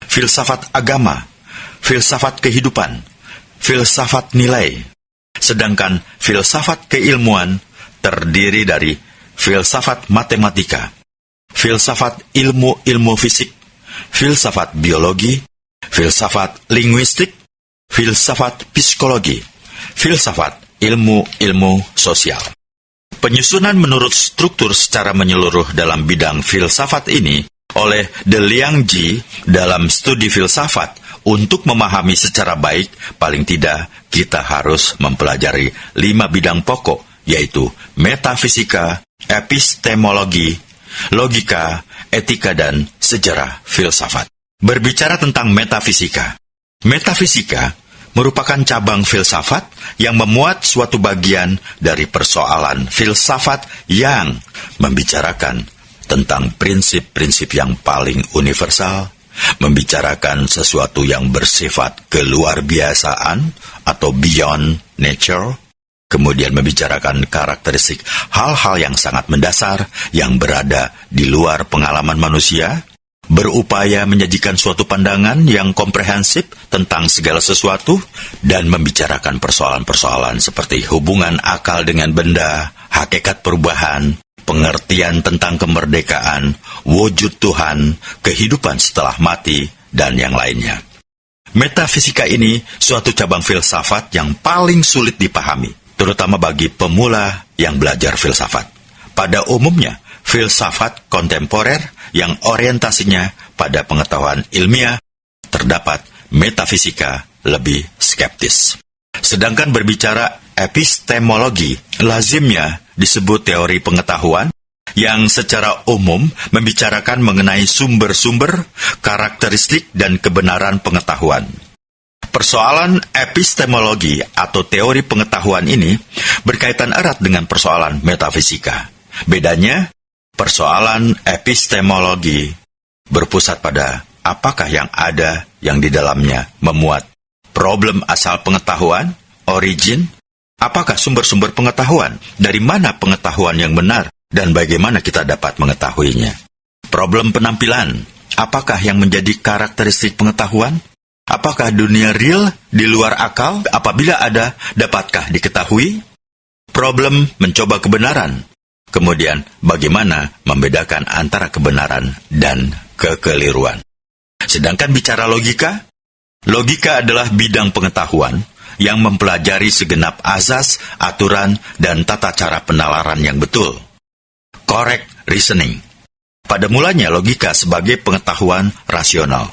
filsafat agama, filsafat kehidupan, filsafat nilai. Sedangkan filsafat keilmuan terdiri dari filsafat matematika, filsafat ilmu fisik, filsafat biologi, filsafat linguistik, filsafat psikologi, filsafat ilmu sosial. Penyusunan menurut struktur secara menyeluruh dalam bidang filsafat ini oleh De Liang-ji dalam studi filsafat untuk memahami secara baik, paling tidak kita harus mempelajari 5 bidang pokok, yaitu metafisika, epistemologi, logika, etika, dan sejarah filsafat. Berbicara tentang metafisika, metafisika merupakan cabang filsafat yang memuat suatu bagian dari persoalan filsafat yang membicarakan tentang prinsip-prinsip yang paling universal, membicarakan sesuatu yang bersifat keluar biasaan atau beyond nature, kemudian membicarakan karakteristik hal-hal yang sangat mendasar yang berada di luar pengalaman manusia, berupaya menyajikan suatu pandangan yang komprehensif tentang segala sesuatu, dan membicarakan persoalan-persoalan seperti hubungan akal dengan benda, hakikat perubahan, pengertian tentang kemerdekaan, wujud Tuhan, kehidupan setelah mati, dan yang lainnya. Metafisika ini suatu cabang filsafat yang paling sulit dipahami, terutama bagi pemula yang belajar filsafat. Pada umumnya, filsafat kontemporer yang orientasinya pada pengetahuan ilmiah, terdapat metafisika lebih skeptis. Sedangkan berbicara epistemologi, lazimnya disebut teori pengetahuan yang secara umum membicarakan mengenai sumber-sumber, karakteristik, dan kebenaran pengetahuan. Persoalan epistemologi atau teori pengetahuan ini berkaitan erat dengan persoalan metafisika. Bedanya, persoalan epistemologi berpusat pada apakah yang ada yang di dalamnya memuat problem asal pengetahuan, origin, apakah sumber-sumber pengetahuan, dari mana pengetahuan yang benar, dan bagaimana kita dapat mengetahuinya. Problem penampilan, apakah yang menjadi karakteristik pengetahuan, apakah dunia real di luar akal, apabila ada, dapatkah diketahui. Problem mencoba kebenaran, kemudian bagaimana membedakan antara kebenaran dan kekeliruan. Sedangkan bicara logika, logika adalah bidang pengetahuan yang mempelajari segenap azas, aturan, dan tata cara penalaran yang betul. Correct reasoning. Pada mulanya logika sebagai pengetahuan rasional.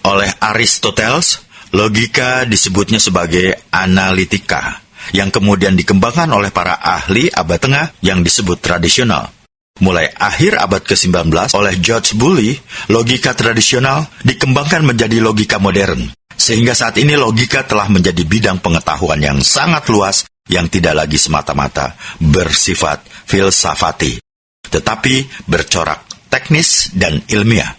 Oleh Aristoteles, logika disebutnya sebagai analitika, yang kemudian dikembangkan oleh para ahli abad tengah yang disebut tradisional. Mulai akhir abad ke-19 oleh George Bully, logika tradisional dikembangkan menjadi logika modern. Sehingga saat ini logika telah menjadi bidang pengetahuan yang sangat luas yang tidak lagi semata-mata bersifat filsafati, tetapi bercorak teknis dan ilmiah.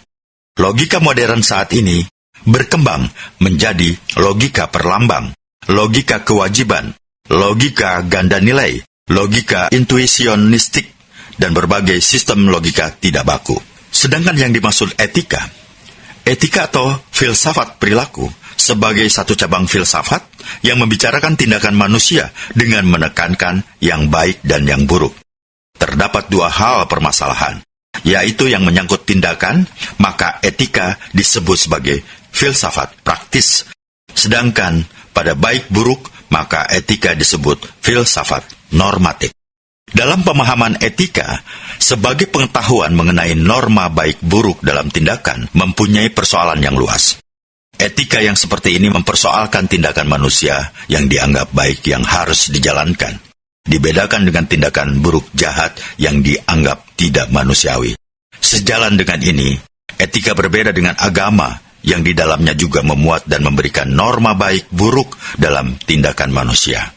Logika modern saat ini berkembang menjadi logika perlambang, logika kewajiban, logika ganda nilai, logika intuisionistik, dan berbagai sistem logika tidak baku. Sedangkan yang dimaksud etika atau filsafat perilaku sebagai satu cabang filsafat yang membicarakan tindakan manusia dengan menekankan yang baik dan yang buruk. Terdapat 2 hal permasalahan, yaitu yang menyangkut tindakan, maka etika disebut sebagai filsafat praktis. Sedangkan pada baik buruk, maka etika disebut filsafat normatif. Dalam pemahaman etika, sebagai pengetahuan mengenai norma baik buruk dalam tindakan, mempunyai persoalan yang luas. Etika yang seperti ini mempersoalkan tindakan manusia yang dianggap baik yang harus dijalankan, dibedakan dengan tindakan buruk jahat yang dianggap tidak manusiawi. Sejalan dengan ini, etika berbeda dengan agama yang di dalamnya juga memuat dan memberikan norma baik buruk dalam tindakan manusia.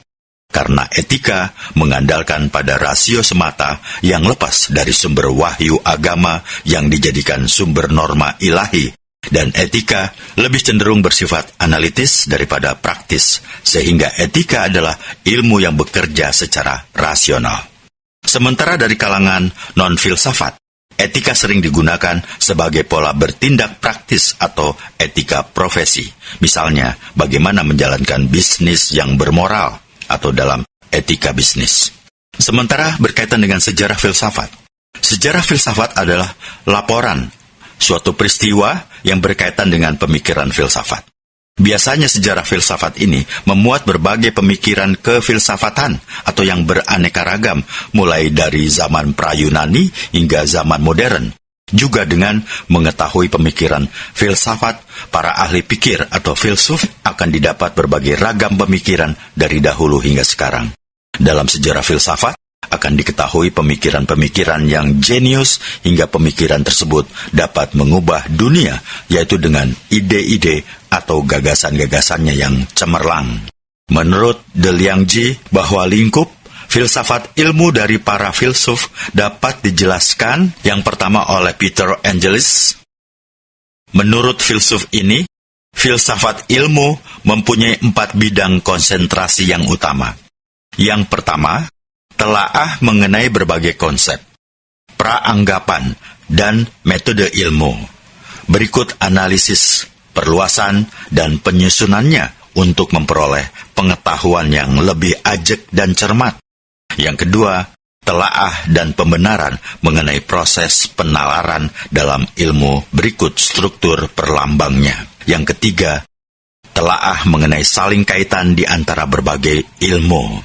Karena etika mengandalkan pada rasio semata yang lepas dari sumber wahyu agama yang dijadikan sumber norma ilahi, dan etika lebih cenderung bersifat analitis daripada praktis, sehingga etika adalah ilmu yang bekerja secara rasional. Sementara dari kalangan non-filsafat, etika sering digunakan sebagai pola bertindak praktis atau etika profesi. Misalnya, bagaimana menjalankan bisnis yang bermoral, atau dalam etika bisnis. Sementara berkaitan dengan sejarah filsafat. Sejarah filsafat adalah laporan suatu peristiwa yang berkaitan dengan pemikiran filsafat. Biasanya sejarah filsafat ini memuat berbagai pemikiran kefilsafatan atau yang beraneka ragam, mulai dari zaman pra-Yunani hingga zaman modern. Juga dengan mengetahui pemikiran filsafat, para ahli pikir atau filsuf akan didapat berbagai ragam pemikiran dari dahulu hingga sekarang. Dalam sejarah filsafat, akan diketahui pemikiran-pemikiran yang jenius hingga pemikiran tersebut dapat mengubah dunia, yaitu dengan ide-ide atau gagasan-gagasannya yang cemerlang. Menurut De Liangji, bahwa lingkup filsafat ilmu dari para filsuf dapat dijelaskan yang pertama oleh Peter Angelis. Menurut filsuf ini, filsafat ilmu mempunyai 4 bidang konsentrasi yang utama. Yang pertama, telaah mengenai berbagai konsep, praanggapan, dan metode ilmu. Berikut analisis, perluasan, dan penyusunannya untuk memperoleh pengetahuan yang lebih ajak dan cermat. Yang kedua, telaah dan pembenaran mengenai proses penalaran dalam ilmu berikut struktur perlambangnya. Yang ketiga, telaah mengenai saling kaitan di antara berbagai ilmu.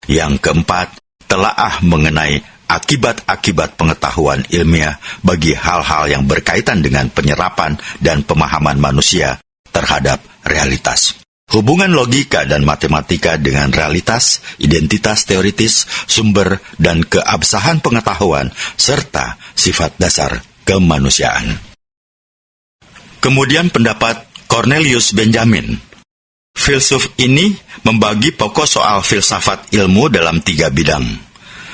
Yang keempat, telaah mengenai akibat-akibat pengetahuan ilmiah bagi hal-hal yang berkaitan dengan penyerapan dan pemahaman manusia terhadap realitas. Hubungan logika dan matematika dengan realitas, identitas teoritis, sumber, dan keabsahan pengetahuan, serta sifat dasar kemanusiaan. Kemudian pendapat Cornelius Benjamin. Filsuf ini membagi pokok soal filsafat ilmu dalam 3 bidang.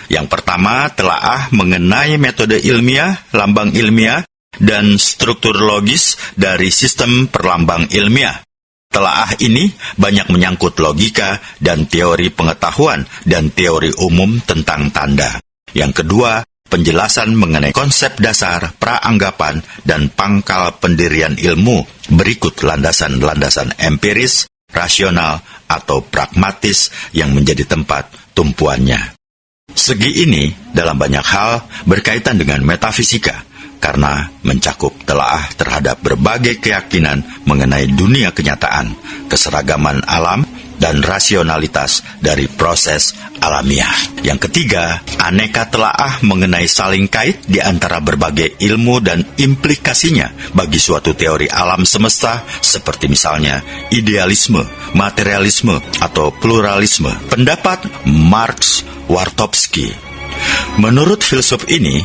Yang pertama, telaah mengenai metode ilmiah, lambang ilmiah, dan struktur logis dari sistem perlambang ilmiah. Telaah ini banyak menyangkut logika dan teori pengetahuan dan teori umum tentang tanda. Yang kedua, penjelasan mengenai konsep dasar, praanggapan, dan pangkal pendirian ilmu berikut landasan-landasan empiris, rasional, atau pragmatis yang menjadi tempat tumpuannya. Segi ini dalam banyak hal berkaitan dengan metafisika, karena mencakup telaah terhadap berbagai keyakinan mengenai dunia kenyataan, keseragaman alam, dan rasionalitas dari proses alamiah. Yang ketiga, aneka telaah mengenai saling kait di antara berbagai ilmu dan implikasinya bagi suatu teori alam semesta, seperti misalnya idealisme, materialisme, atau pluralisme. Pendapat Marx Wartowski. Menurut filsuf ini,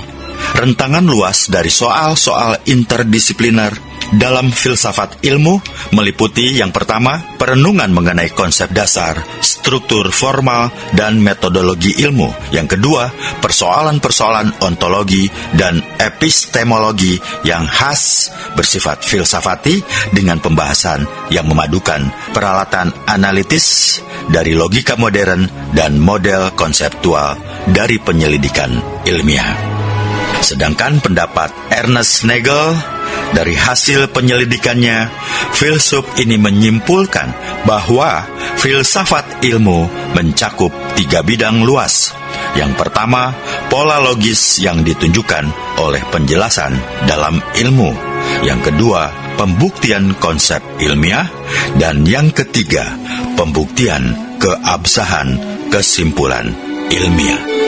rentangan luas dari soal-soal interdisipliner dalam filsafat ilmu meliputi yang pertama, perenungan mengenai konsep dasar, struktur formal, dan metodologi ilmu. Yang kedua, persoalan-persoalan ontologi dan epistemologi yang khas bersifat filsafati dengan pembahasan yang memadukan peralatan analitis dari logika modern dan model konseptual dari penyelidikan ilmiah. Sedangkan pendapat Ernest Nagel, dari hasil penyelidikannya, filsuf ini menyimpulkan bahwa filsafat ilmu mencakup 3 bidang luas. Yang pertama, pola logis yang ditunjukkan oleh penjelasan dalam ilmu. Yang kedua, pembuktian konsep ilmiah. Dan yang ketiga, pembuktian keabsahan kesimpulan ilmiah.